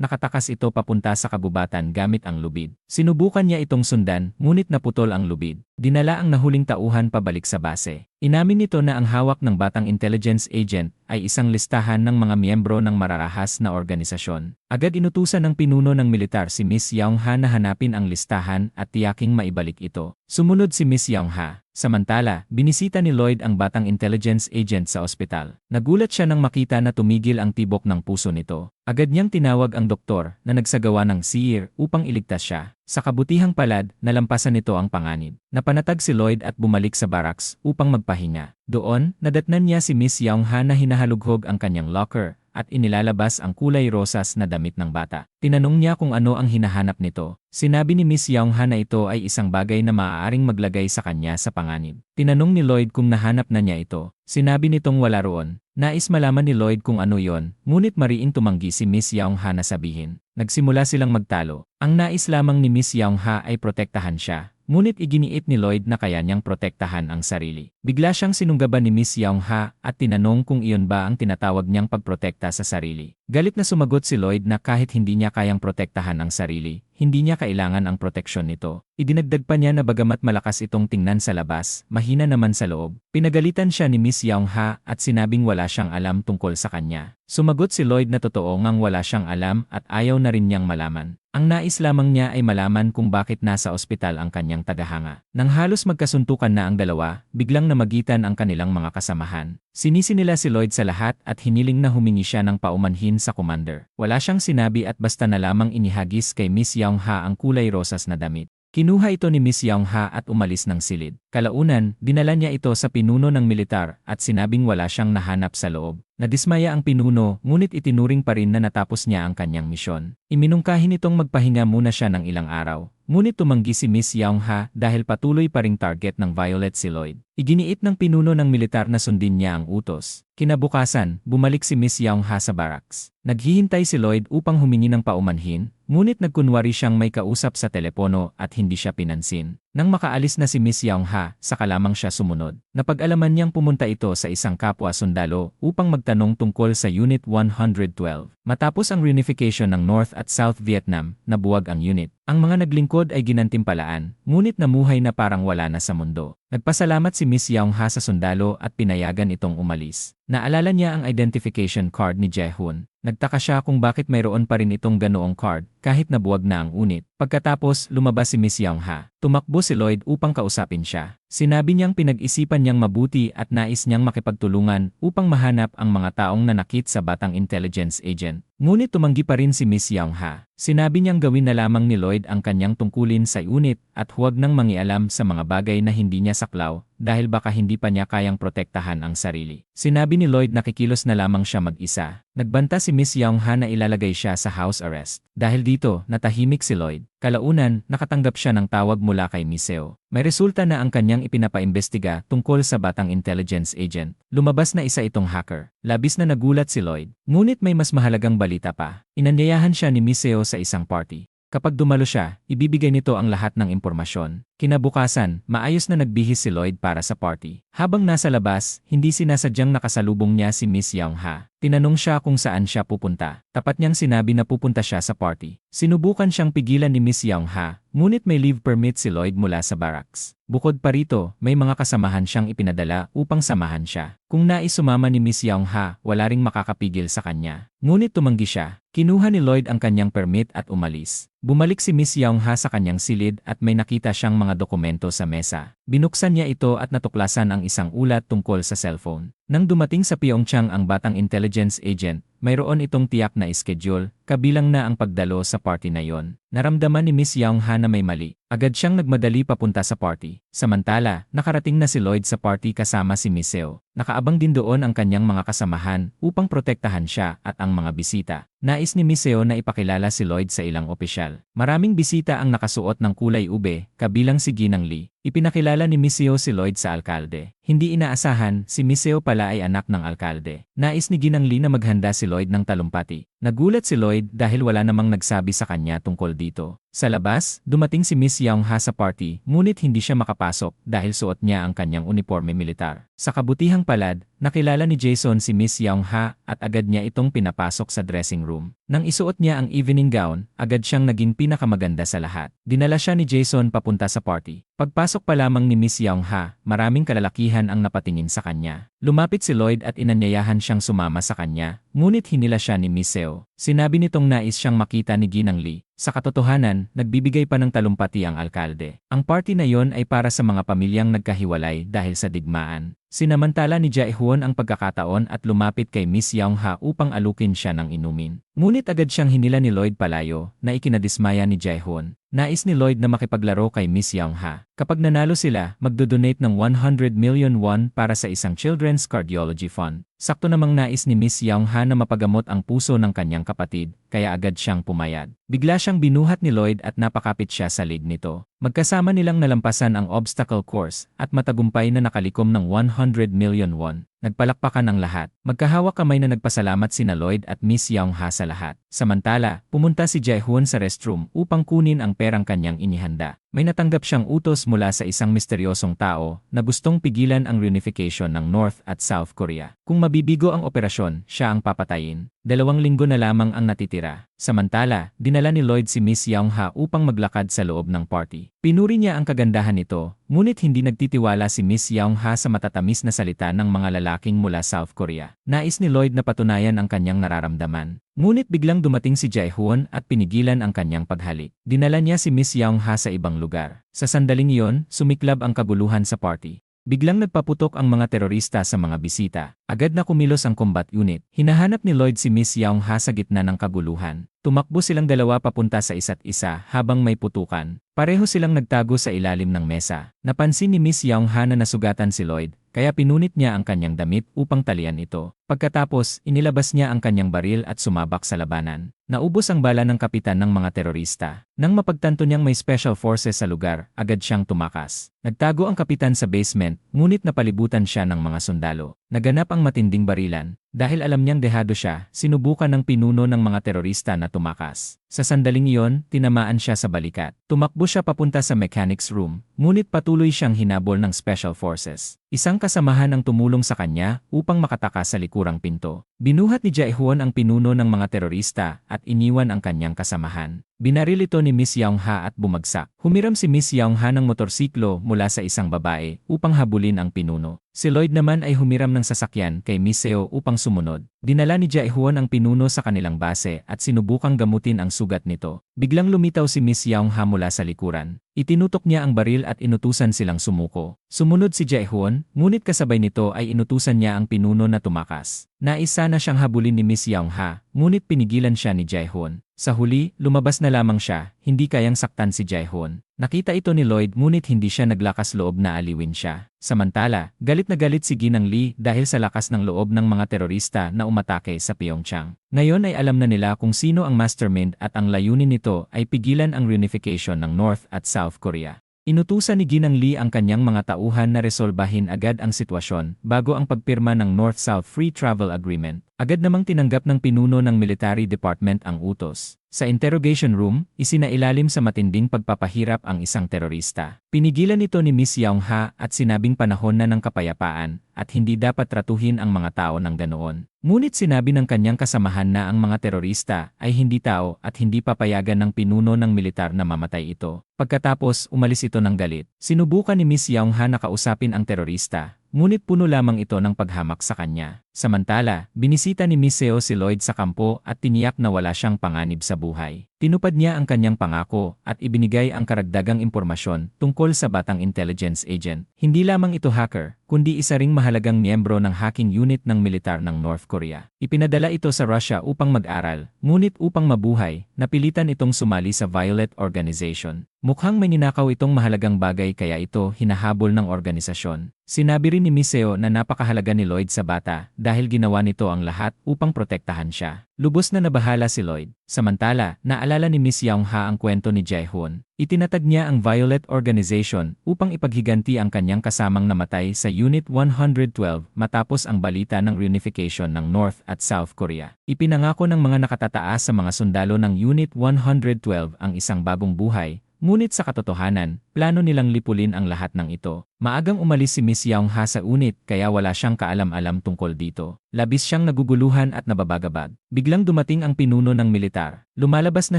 nakatakas ito papunta sa kabubatan gamit ang lubid. Sinubukan niya itong sundan, ngunit naputol ang lubid. Dinala ang nahuling tauhan pabalik sa base. Inamin nito na ang hawak ng batang intelligence agent ay isang listahan ng mga miyembro ng mararahas na organisasyon. Agad inutusan ng pinuno ng militar si Miss Young-ha na hanapin ang listahan at tiyaking maibalik ito. Sumunod si Miss Young-ha. Samantala, binisita ni Lloyd ang batang intelligence agent sa ospital. Nagulat siya nang makita na tumigil ang tibok ng puso nito. Agad niyang tinawag ang doktor na nagsagawa ng CR upang iligtas siya. Sa kabutihang palad, nalampasan nito ang panganib. Napanatag si Lloyd at bumalik sa barracks upang magpahinga. Doon, nadatnan niya si Miss Young-ha na hinahalughog ang kanyang locker at inilalabas ang kulay rosas na damit ng bata. Tinanong niya kung ano ang hinahanap nito. Sinabi ni Miss Young-ha na ito ay isang bagay na maaaring maglagay sa kanya sa panganib. Tinanong ni Lloyd kung nahanap na niya ito. Sinabi nitong wala roon. Nais malaman ni Lloyd kung ano yon, ngunit mariing tumanggi si Miss Young-ha na sabihin. Nagsimula silang magtalo. Ang nais lamang ni Miss Young-ha ay protektahan siya. Ngunit iginiit ni Lloyd na kaya niyang protektahan ang sarili. Bigla siyang sinunggaban ni Miss Young-ha at tinanong kung iyon ba ang tinatawag niyang pagprotekta sa sarili. Galit na sumagot si Lloyd na kahit hindi niya kayang protektahan ang sarili, hindi niya kailangan ang proteksyon nito. Idinagdag pa niya na bagamat malakas itong tingnan sa labas, mahina naman sa loob. Pinagalitan siya ni Miss Young-ha at sinabing wala siyang alam tungkol sa kanya. Sumagot si Lloyd na totoo ngang wala siyang alam at ayaw na rin niyang malaman. Ang nais lamang niya ay malaman kung bakit nasa ospital ang kanyang tagahanga. Nang halos magkasuntukan na ang dalawa, biglang namagitan ang kanilang mga kasamahan. Sinisi nila si Lloyd sa lahat at hiniling na humingi siya ng paumanhin sa commander. Wala siyang sinabi at basta na lamang inihagis kay Miss Young-ha ang kulay rosas na damit. Kinuha ito ni Miss Young-ha at umalis ng silid. Kalaunan, dinala niya ito sa pinuno ng militar at sinabing wala siyang nahanap sa loob. Nadismaya ang pinuno, ngunit itinuring pa rin na natapos niya ang kanyang misyon. Iminungkahi nitong magpahinga muna siya ng ilang araw. Ngunit tumanggi si Miss Young-ha dahil patuloy pa ring target ng Violet si Lloyd. Iginiit ng pinuno ng militar na sundin niya ang utos. Kinabukasan, bumalik si Miss Young-ha sa barracks. Naghihintay si Lloyd upang humingi ng paumanhin, ngunit nagkunwari siyang may kausap sa telepono at hindi siya pinansin. Nang makaalis na si Miss Young-ha, saka lamang siya sumunod. Napag-alaman niyang pumunta ito sa isang kapwa sundalo upang magtanong tungkol sa Unit 112. Matapos ang reunification ng North at South Vietnam, nabuwag ang unit. Ang mga naglingkod ay ginantimpalaan, ngunit namuhay na parang wala na sa mundo. Nagpasalamat si Miss Young-ha sa sundalo at pinayagan itong umalis. Naalala niya ang identification card ni Jae-hoon. Nagtaka siya kung bakit mayroon pa rin itong ganoong card kahit nabuwag na ang unit. Pagkatapos, lumabas si Miss Young-ha. Tumakbo si Lloyd upang kausapin siya. Sinabi niyang pinag-isipan niyang mabuti at nais niyang makipagtulungan upang mahanap ang mga taong nanakit sa batang intelligence agent. Ngunit tumanggi pa rin si Miss Young-ha. Sinabi niyang gawin na lamang ni Lloyd ang kanyang tungkulin sa unit at huwag nang mangialam sa mga bagay na hindi niya saklaw dahil baka hindi pa niya kayang protektahan ang sarili. Sinabi ni Lloyd na kikilos na lamang siya mag-isa. Nagbanta si Miss Young-ha na ilalagay siya sa house arrest. Dahil dito, natahimik si Lloyd. Kalaunan, nakatanggap siya ng tawag mula kay Miseo. May resulta na ang kanyang ipinapaimbestiga tungkol sa batang intelligence agent. Lumabas na isa itong hacker. Labis na nagulat si Lloyd. Ngunit may mas mahalagang balita pa. Inanyayahan siya ni Miseo sa isang party. Kapag dumalo siya, ibibigay nito ang lahat ng impormasyon. Kinabukasan, maayos na nagbihis si Lloyd para sa party. Habang nasa labas, hindi sinasadyang nakasalubong niya si Miss Young-ha. Tinanong siya kung saan siya pupunta. Tapat niyang sinabi na pupunta siya sa party. Sinubukan siyang pigilan ni Miss Young-ha, ngunit may leave permit si Lloyd mula sa barracks. Bukod pa rito, may mga kasamahan siyang ipinadala upang samahan siya. Kung nais sumama ni Miss Young-ha, wala ring makakapigil sa kanya. Ngunit tumanggi siya. Kinuha ni Lloyd ang kanyang permit at umalis. Bumalik si Miss Young-ha sa kanyang silid at may nakita siyang mga dokumento sa mesa. Binuksan niya ito at natuklasan ang isang ulat tungkol sa cellphone. Nang dumating sa Pyeongchang ang batang intelligence agent, mayroon itong tiyak na schedule, kabilang na ang pagdalo sa party na yon. Naramdaman ni Miss Young-ha na may mali. Agad siyang nagmadali papunta sa party. Samantala, nakarating na si Lloyd sa party kasama si Miseo. Nakaabang din doon ang kanyang mga kasamahan upang protektahan siya at ang mga bisita. Nais ni Miseo na ipakilala si Lloyd sa ilang opisyal. Maraming bisita ang nakasuot ng kulay ube, kabilang si Ginang Lee. Ipinakilala ni Miseo si Lloyd sa alkalde. Hindi inaasahan, si Miseo pala ay anak ng alkalde. Nais ni Ginang Lee na maghanda si Lloyd ng talumpati. Nagulat si Lloyd dahil wala namang nagsabi sa kanya tungkol dito. Sa labas, dumating si Miss Young-ha sa party, ngunit hindi siya makapasok dahil suot niya ang kanyang uniforme militar. Sa kabutihang palad, nakilala ni Jason si Miss Young-ha at agad niya itong pinapasok sa dressing room. Nang isuot niya ang evening gown, agad siyang naging pinakamaganda sa lahat. Dinala siya ni Jason papunta sa party. Pagpasok pa lamang ni Miss Young-ha, maraming kalalakihan ang napatingin sa kanya. Lumapit si Lloyd at inanyayahan siyang sumama sa kanya, ngunit hinila siya ni Miseo. Sinabi nitong nais siyang makita ni Ginang Lee. Sa katotohanan, nagbibigay pa ng talumpati ang alkalde. Ang party na yon ay para sa mga pamilyang nagkahiwalay dahil sa digmaan. Sinamantala ni Jae-hoon ang pagkakataon at lumapit kay Miss Young-ha upang alukin siya ng inumin. Ngunit agad siyang hinila ni Lloyd palayo na ikinadismaya ni Jae-hoon. Nais ni Lloyd na makipaglaro kay Miss Young-ha. Kapag nanalo sila, magdodonate ng 100 million won para sa isang children's cardiology fund. Sakto namang nais ni Miss Young-ha na mapagamot ang puso ng kanyang kapatid, kaya agad siyang pumayag. Bigla siyang binuhat ni Lloyd at napakapit siya sa leg nito. Magkasama nilang nalampasan ang obstacle course at matagumpay na nakalikom ng 100 million won. Nagpalakpakan ang lahat. Magkahawak kamay na nagpasalamat sina Lloyd at Miss Young-ha sa lahat. Samantala, pumunta si Jae-hoon sa restroom upang kunin ang perang kanyang inihanda. May natanggap siyang utos mula sa isang misteryosong tao na gustong pigilan ang reunification ng North at South Korea. Kung mabibigo ang operasyon, siya ang papatayin. 2 linggo na lamang ang natitira. Samantala, dinala ni Lloyd si Miss Young-ha upang maglakad sa loob ng party. Pinuri niya ang kagandahan nito, ngunit hindi nagtitiwala si Miss Young-ha sa matatamis na salita ng mga lalaking mula South Korea. Nais ni Lloyd na patunayan ang kanyang nararamdaman. Ngunit biglang dumating si Jae-hoon at pinigilan ang kanyang paghalik. Dinala niya si Miss Young-ha sa ibang lugar. Sa sandaling iyon, sumiklab ang kaguluhan sa party. Biglang nagpaputok ang mga terorista sa mga bisita. Agad na kumilos ang combat unit. Hinahanap ni Lloyd si Miss Young-ha sa gitna ng kaguluhan. Tumakbo silang dalawa papunta sa isa't isa habang may putukan. Pareho silang nagtago sa ilalim ng mesa. Napansin ni Miss Young-ha na nasugatan si Lloyd, kaya pinunit niya ang kanyang damit upang talian ito. Pagkatapos, inilabas niya ang kanyang baril at sumabak sa labanan. Naubos ang bala ng kapitan ng mga terorista. Nang mapagtanto niyang may special forces sa lugar, agad siyang tumakas. Nagtago ang kapitan sa basement, ngunit napalibutan siya ng mga sundalo. Naganap ang matinding barilan. Dahil alam niyang dehado siya, sinubukan ng pinuno ng mga terorista na tumakas. Sa sandaling iyon, tinamaan siya sa balikat. Tumakbo siya papunta sa mechanics room, ngunit patuloy siyang hinabol ng special forces. Isang kasamahan ang tumulong sa kanya upang makatakas sa likurang pinto. Binuhat ni Jae-hoon ang pinuno ng mga terorista at iniwan ang kanyang kasamahan. Binaril ito ni Miss Young-ha at bumagsak. Humiram si Miss Young-ha ng motorsiklo mula sa isang babae upang habulin ang pinuno. Si Lloyd naman ay humiram ng sasakyan kay Miss Seo upang sumunod. Dinala ni Jae-hoon ang pinuno sa kanilang base at sinubukang gamutin ang sugat nito. Biglang lumitaw si Miss Young-ha mula sa likuran. Itinutok niya ang baril at inutusan silang sumuko. Sumunod si Jae-hoon, ngunit kasabay nito ay inutusan niya ang pinuno na tumakas. Nais sana siyang habulin ni Miss Young-ha, ngunit pinigilan siya ni Jae-hoon. Sa huli, lumabas na lamang siya, hindi kayang saktan si Jae-hoon. Nakita ito ni Lloyd ngunit hindi siya naglakas loob na aliwin siya. Samantala, galit na galit si Ginang Lee dahil sa lakas ng loob ng mga terorista na umatake sa Pyeongchang. Ngayon ay alam na nila kung sino ang mastermind at ang layunin nito ay pigilan ang reunification ng North at South Korea. Inutusan ni Ginang Lee ang kanyang mga tauhan na resolbahin agad ang sitwasyon bago ang pagpirma ng North-South Free Travel Agreement. Agad namang tinanggap ng pinuno ng Military Department ang utos. Sa interrogation room, isinailalim sa matinding pagpapahirap ang isang terorista. Pinigilan ito ni Miss Young-ha at sinabing panahon na ng kapayapaan at hindi dapat tratuhin ang mga tao ng ganoon. Ngunit sinabi ng kanyang kasamahan na ang mga terorista ay hindi tao at hindi papayagan ng pinuno ng militar na mamatay ito. Pagkatapos, umalis ito ng galit. Sinubukan ni Miss Young-ha na kausapin ang terorista. Ngunit puno lamang ito ng paghamak sa kanya. Samantala, binisita ni Miss Seo si Lloyd sa kampo at tiniyak na wala siyang panganib sa buhay. Tinupad niya ang kanyang pangako at ibinigay ang karagdagang impormasyon tungkol sa batang intelligence agent. Hindi lamang ito hacker, kundi isa ring mahalagang miyembro ng hacking unit ng militar ng North Korea. Ipinadala ito sa Russia upang mag-aral, ngunit upang mabuhay, napilitan itong sumali sa Violet Organization. Mukhang may ninakaw itong mahalagang bagay kaya ito hinahabol ng organisasyon. Sinabi rin ni Miss Seo na napakahalaga ni Lloyd sa bata dahil ginawa nito ang lahat upang protektahan siya. Lubos na nabahala si Lloyd. Samantala, naalala ni Miss Young-ha ang kwento ni Jae-hoon. Itinatag niya ang Violet Organization upang ipaghiganti ang kanyang kasamang namatay sa Unit 112 matapos ang balita ng reunification ng North at South Korea. Ipinangako ng mga nakatataas sa mga sundalo ng Unit 112 ang isang bagong buhay. Ngunit sa katotohanan, plano nilang lipulin ang lahat ng ito. Maagang umalis si Miss Young-ha sa unit kaya wala siyang kaalam-alam tungkol dito. Labis siyang naguguluhan at nababagabag. Biglang dumating ang pinuno ng militar. Lumalabas na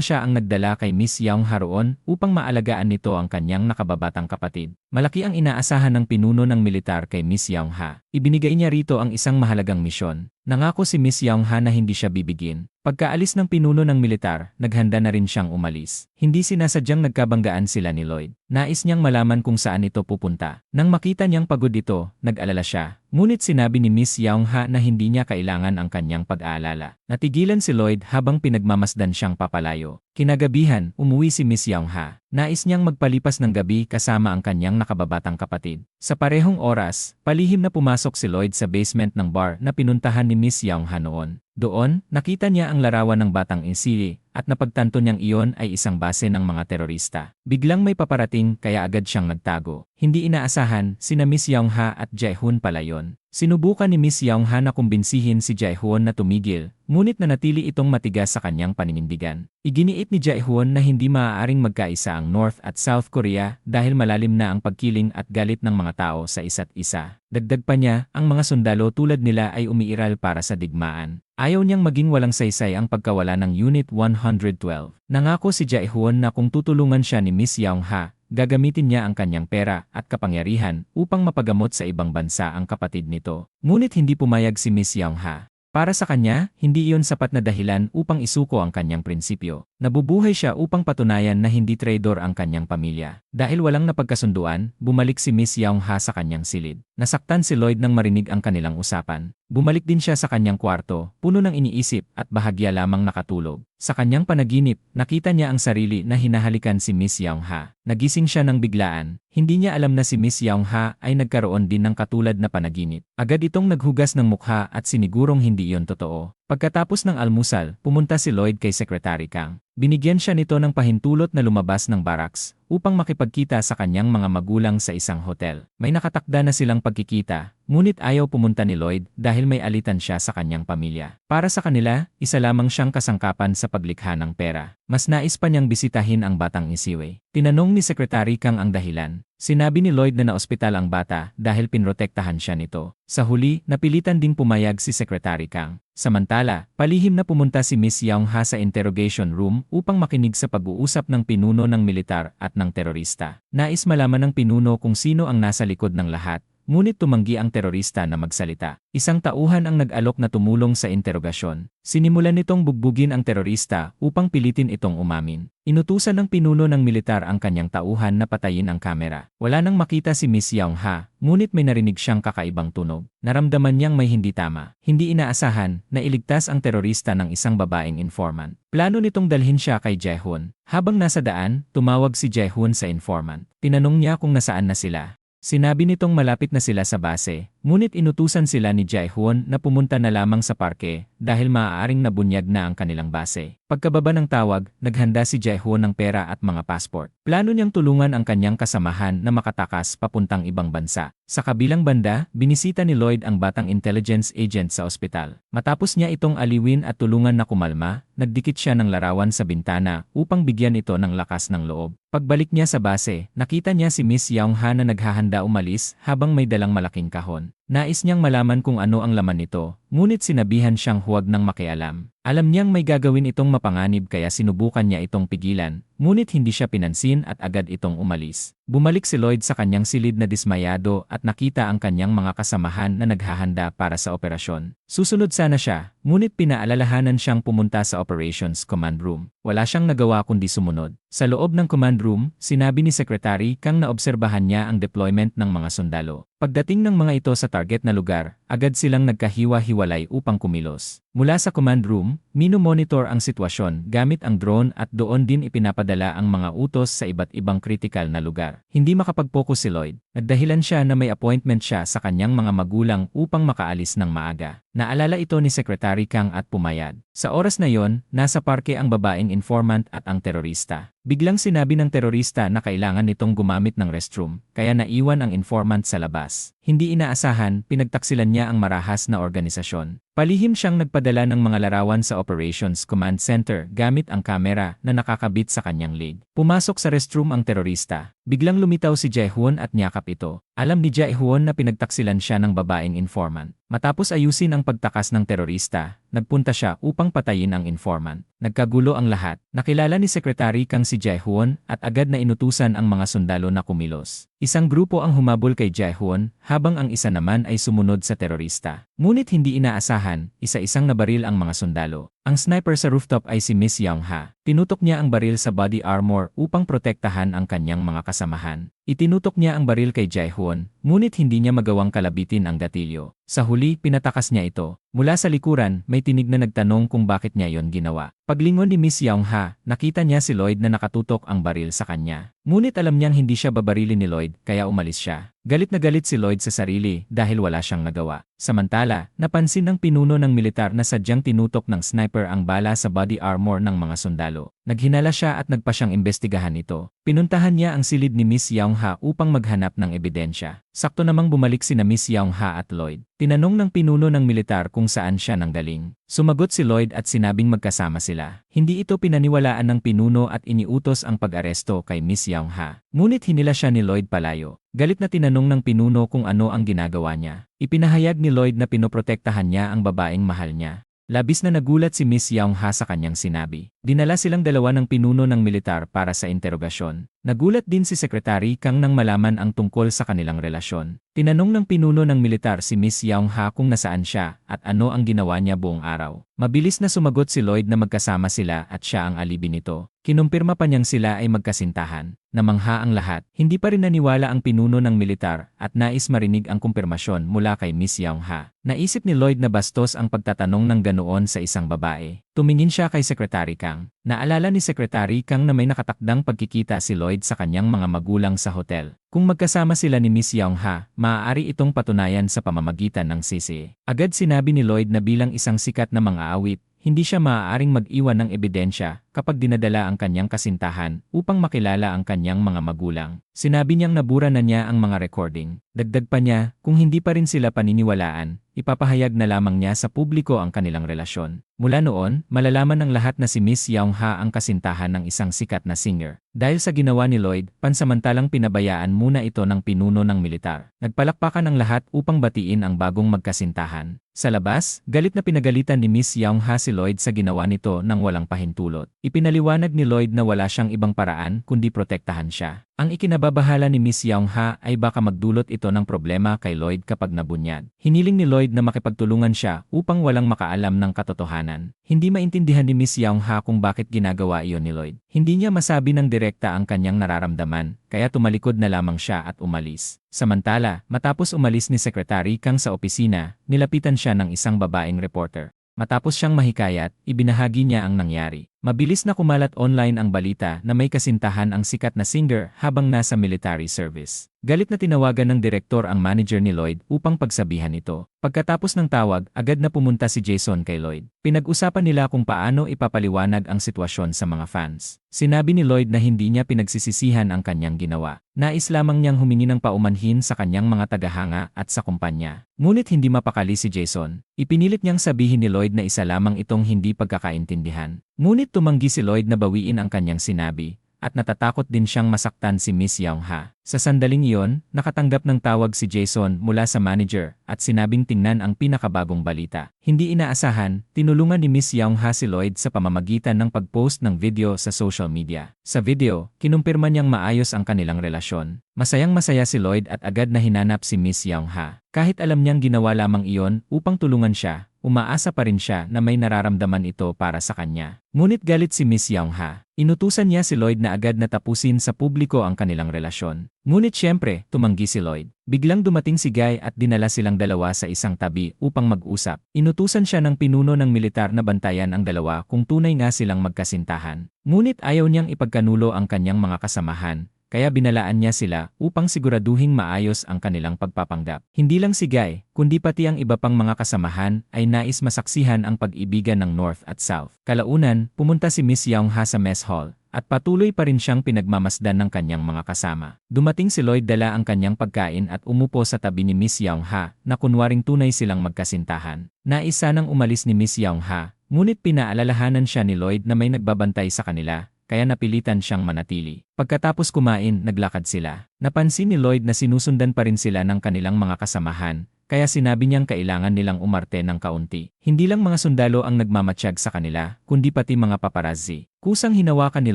siya ang nagdala kay Miss Young-ha roon upang maalagaan nito ang kanyang nakababatang kapatid. Malaki ang inaasahan ng pinuno ng militar kay Miss Young-ha. Ibinigay niya rito ang isang mahalagang misyon. Nangako si Miss Young-ha na hindi siya bibigin. Pagkaalis ng pinuno ng militar, naghanda na rin siyang umalis. Hindi sinasadyang nagkabanggaan sila ni Lloyd. Nais niyang malaman kung saan ito pupunta. Nang makita niyang pagod ito, nag-alala siya. Ngunit sinabi ni Miss Young-ha na hindi niya kailangan ang kanyang pag-aalala. Natigilan si Lloyd habang pinagmamasdan siyang papalayo. Kinagabihan, umuwi si Miss Young-ha. Nais niyang magpalipas ng gabi kasama ang kanyang nakababatang kapatid. Sa parehong oras, palihim na pumasok si Lloyd sa basement ng bar na pinuntahan ni Miss Young-ha noon. Doon, nakita niya ang larawan ng batang insili at napagtanto niyang iyon ay isang base ng mga terorista. Biglang may paparating kaya agad siyang nagtago. Hindi inaasahan, sina Miss Young-ha at Jae-hoon pala yon. Sinubukan ni Miss Young-ha na kumbinsihin si Jae-hoon na tumigil, ngunit nanatili itong matigas sa kanyang paninindigan. Iginiit ni Jae-hoon na hindi maaaring magkaisa ang North at South Korea dahil malalim na ang pagkiling at galit ng mga tao sa isa't isa. Dagdag pa niya, ang mga sundalo tulad nila ay umiiral para sa digmaan. Ayaw niyang maging walang saysay ang pagkawala ng Unit 112. Nangako si Jae-hoon na kung tutulungan siya ni Miss Young-ha, gagamitin niya ang kanyang pera at kapangyarihan upang mapagamot sa ibang bansa ang kapatid nito. Ngunit hindi pumayag si Miss Young-ha. Para sa kanya, hindi iyon sapat na dahilan upang isuko ang kanyang prinsipyo. Nabubuhay siya upang patunayan na hindi traidor ang kanyang pamilya. Dahil walang napagkasunduan, bumalik si Miss Young-ha sa kanyang silid. Nasaktan si Lloyd nang marinig ang kanilang usapan. Bumalik din siya sa kanyang kwarto, puno ng iniisip at bahagya lamang nakatulog. Sa kanyang panaginip, nakita niya ang sarili na hinahalikan si Miss Young-ha. Nagising siya ng biglaan. Hindi niya alam na si Miss Young-ha ay nagkaroon din ng katulad na panaginip. Agad itong naghugas ng mukha at sinigurong hindi iyon totoo. Pagkatapos ng almusal, pumunta si Lloyd kay Secretary Kang. Binigyan siya nito ng pahintulot na lumabas ng barracks upang makipagkita sa kanyang mga magulang sa isang hotel. May nakatakda na silang pagkikita, ngunit ayaw pumunta ni Lloyd dahil may alitan siya sa kanyang pamilya. Para sa kanila, isa lamang siyang kasangkapan sa paglikha ng pera. Mas nais pa niyang bisitahin ang batang isiwe. Tinanong ni Secretary Kang ang dahilan. Sinabi ni Lloyd na naospital ang bata dahil pinrotektahan siya nito. Sa huli, napilitan ding pumayag si Secretary Kang. Samantala, palihim na pumunta si Miss Young-ha sa interrogation room upang makinig sa pag-uusap ng pinuno ng militar at ng terorista. Nais malaman ng pinuno kung sino ang nasa likod ng lahat, ngunit tumanggi ang terorista na magsalita. Isang tauhan ang nag-alok na tumulong sa interogasyon. Sinimulan nitong bugbugin ang terorista upang pilitin itong umamin. Inutusan ng pinuno ng militar ang kanyang tauhan na patayin ang kamera. Wala nang makita si Miss Yaung-ha, ngunit may narinig siyang kakaibang tunog. Naramdaman niyang may hindi tama. Hindi inaasahan na iligtas ang terorista ng isang babaeng informant. Plano nitong dalhin siya kay Jae-hoon. Habang nasa daan, tumawag si Jae-hoon sa informant. Tinanong niya kung nasaan na sila. Sinabi nitong malapit na sila sa base, ngunit inutusan sila ni Jae-hoon na pumunta na lamang sa parke dahil maaaring nabunyag na ang kanilang base. Pagkababa ng tawag, naghanda si Jae-hoon ng pera at mga passport. Plano niyang tulungan ang kanyang kasamahan na makatakas papuntang ibang bansa. Sa kabilang banda, binisita ni Lloyd ang batang intelligence agent sa ospital. Matapos niya itong aliwin at tulungan na kumalma, nagdikit siya ng larawan sa bintana upang bigyan ito ng lakas ng loob. Pagbalik niya sa base, nakita niya si Miss Yaung-ha na naghahanda umalis habang may dalang malaking kahon. Nais niyang malaman kung ano ang laman nito, ngunit sinabihan siyang huwag nang makialam. Alam niyang may gagawin itong mapanganib kaya sinubukan niya itong pigilan, ngunit hindi siya pinansin at agad itong umalis. Bumalik si Lloyd sa kanyang silid na dismayado at nakita ang kanyang mga kasamahan na naghahanda para sa operasyon. Susunod sana siya, ngunit pinaalalahanan siyang pumunta sa Operations Command Room. Wala siyang nagawa kundi sumunod. Sa loob ng command room, sinabi ni Secretary Kang na obserbahan niya ang deployment ng mga sundalo. Pagdating ng mga ito sa target na lugar, agad silang nagkahiwa-hiwalay upang kumilos. Mula sa command room, mino-monitor ang sitwasyon gamit ang drone at doon din ipinapadala ang mga utos sa iba't ibang kritikal na lugar. Hindi makapag-focus si Lloyd. Nagdahilan siya na may appointment siya sa kanyang mga magulang upang makaalis ng maaga. Naalala ito ni Secretary Kang at pumayag. Sa oras na yon, nasa parke ang babaeng informant at ang terorista. Biglang sinabi ng terorista na kailangan nitong gumamit ng restroom, kaya naiwan ang informant sa labas. Hindi inaasahan, pinagtaksilan niya ang marahas na organisasyon. Palihim siyang nagpadala ng mga larawan sa Operations Command Center gamit ang kamera na nakakabit sa kanyang leg. Pumasok sa restroom ang terorista. Biglang lumitaw si Jae-hoon at niyakap ito. Alam ni Jae-hoon na pinagtaksilan siya ng babaeng informant. Matapos ayusin ang pagtakas ng terorista, nagpunta siya upang patayin ang informant. Nagkagulo ang lahat. Nakilala ni Secretary Kang si Jae-hoon at agad na inutusan ang mga sundalo na kumilos. Isang grupo ang humabol kay Jae-hoon habang ang isa naman ay sumunod sa terorista. Ngunit hindi inaasahan, isa-isang nabaril ang mga sundalo. Ang sniper sa rooftop ay si Miss Yaung-ha. Tinutok niya ang baril sa body armor upang protektahan ang kanyang mga kasamahan. Itinutok niya ang baril kay Jae-hoon, ngunit hindi niya magawang kalabitin ang gatilyo. Sa huli, pinatakas niya ito. Mula sa likuran, may tinig na nagtanong kung bakit niya yon ginawa. Paglingon ni Miss Yaung-ha, nakita niya si Lloyd na nakatutok ang baril sa kanya. Ngunit alam niyang hindi siya babarilin ni Lloyd, kaya umalis siya. Galit na galit si Lloyd sa sarili dahil wala siyang nagawa. Samantala, napansin ng pinuno ng militar na sadyang tinutok ng sniper ang bala sa body armor ng mga sundalo. Naghinala siya at nagpa siyang imbestigahan ito. Pinuntahan niya ang silid ni Miss Yaung-ha upang maghanap ng ebidensya. Sakto namang bumalik sina Miss Yaung-ha at Lloyd. Tinanong ng pinuno ng militar kung saan siya nanggaling. Sumagot si Lloyd at sinabing magkasama sila. Hindi ito pinaniwalaan ng pinuno at iniutos ang pag-aresto kay Miss Yaung-ha. Ngunit hinila siya ni Lloyd palayo. Galit na tinanong ng pinuno kung ano ang ginagawa niya. Ipinahayag ni Lloyd na pinoprotektahan niya ang babaeng mahal niya. Labis na nagulat si Miss Yaung-ha sa kanyang sinabi. Dinala silang dalawa ng pinuno ng militar para sa interogasyon. Nagulat din si Secretary Kang nang malaman ang tungkol sa kanilang relasyon. Tinanong ng pinuno ng militar si Miss Yaung-ha kung nasaan siya at ano ang ginawa niya buong araw. Mabilis na sumagot si Lloyd na magkasama sila at siya ang alibi nito. Kinumpirma pa niyang sila ay magkasintahan. Namangha ang lahat. Hindi pa rin naniwala ang pinuno ng militar at nais marinig ang kumpirmasyon mula kay Miss Yaung-ha. Naisip ni Lloyd na bastos ang pagtatanong ng ganoon sa isang babae. Tumingin siya kay Secretary Kang. Naalala ni Secretary Kang na may nakatakdang pagkikita si Lloyd sa kanyang mga magulang sa hotel. Kung magkasama sila ni Miss Yaung-ha, maaari itong patunayan sa pamamagitan ng CCA. Agad sinabi ni Lloyd na bilang isang sikat na mang-aawit, hindi siya maaaring mag-iwan ng ebidensya kapag dinadala ang kanyang kasintahan upang makilala ang kanyang mga magulang. Sinabi niyang nabura na niya ang mga recording. Dagdag pa niya, kung hindi pa rin sila paniniwalaan, ipapahayag na lamang niya sa publiko ang kanilang relasyon. Mula noon, malalaman ng lahat na si Miss Yaung-ha ang kasintahan ng isang sikat na singer. Dahil sa ginawa ni Lloyd, pansamantalang pinabayaan muna ito ng pinuno ng militar. Nagpalakpakan ang lahat upang batiin ang bagong magkasintahan. Sa labas, galit na pinagalitan ni Miss Yaung-ha si Lloyd sa ginawa nito nang walang pahintulot. Ipinaliwanag ni Lloyd na wala siyang ibang paraan kundi protektahan siya. Ang ikinababahala ni Miss Young-ha ay baka magdulot ito ng problema kay Lloyd kapag nabunyag. Hiniling ni Lloyd na makipagtulungan siya upang walang makaalam ng katotohanan. Hindi maintindihan ni Miss Young-ha kung bakit ginagawa iyon ni Lloyd. Hindi niya masabi ng direkta ang kanyang nararamdaman, kaya tumalikod na lamang siya at umalis. Samantala, matapos umalis ni Secretary Kang sa opisina, nilapitan siya ng isang babaeng reporter. Matapos siyang mahikayat, ibinahagi niya ang nangyari. Mabilis na kumalat online ang balita na may kasintahan ang sikat na singer habang nasa military service. Galit na tinawagan ng direktor ang manager ni Lloyd upang pagsabihan ito. Pagkatapos ng tawag, agad na pumunta si Jason kay Lloyd. Pinag-usapan nila kung paano ipapaliwanag ang sitwasyon sa mga fans. Sinabi ni Lloyd na hindi niya pinagsisisihan ang kanyang ginawa. Nais lamang niyang humingi ng paumanhin sa kanyang mga tagahanga at sa kumpanya. Ngunit hindi mapakali si Jason. Ipinilit niyang sabihin ni Lloyd na isa lamang itong hindi pagkakaintindihan. Ngunit tumanggi si Lloyd na bawiin ang kanyang sinabi, at natatakot din siyang masaktan si Miss Young-ha. Sa sandaling iyon, nakatanggap ng tawag si Jason mula sa manager at sinabing tingnan ang pinakabagong balita. Hindi inaasahan, tinulungan ni Miss Young-ha si Lloyd sa pamamagitan ng pag-post ng video sa social media. Sa video, kinumpirma niyang maayos ang kanilang relasyon. Masayang-masaya si Lloyd at agad na hinanap si Miss Young-ha. Kahit alam niyang ginawa lamang iyon upang tulungan siya, umaasa pa rin siya na may nararamdaman ito para sa kanya. Ngunit galit si Miss Young-ha. Inutusan niya si Lloyd na agad na tapusin sa publiko ang kanilang relasyon. Ngunit siyempre, tumanggi si Lloyd. Biglang dumating si Guy at dinala silang dalawa sa isang tabi upang mag-usap. Inutusan siya ng pinuno ng militar na bantayan ang dalawa kung tunay nga silang magkasintahan. Ngunit ayaw niyang ipagkanulo ang kanyang mga kasamahan. Kaya binalaan niya sila upang siguraduhing maayos ang kanilang pagpapanggap. Hindi lang si Guy, kundi pati ang iba pang mga kasamahan ay nais masaksihan ang pag-ibigan ng North at South. Kalaunan, pumunta si Miss Young-ha sa mess hall at patuloy pa rin siyang pinagmamasdan ng kanyang mga kasama. Dumating si Lloyd dala ang kanyang pagkain at umupo sa tabi ni Miss Young-ha na kunwaring tunay silang magkasintahan. Nais sanang umalis ni Miss Young-ha, ngunit pinaalalahanan siya ni Lloyd na may nagbabantay sa kanila. Kaya napilitan siyang manatili. Pagkatapos kumain, naglakad sila. Napansin ni Lloyd na sinusundan pa rin sila ng kanilang mga kasamahan, kaya sinabi niyang kailangan nilang umarte ng kaunti. Hindi lang mga sundalo ang nagmamatsyag sa kanila, kundi pati mga paparazzi. Kusang hinawakan ni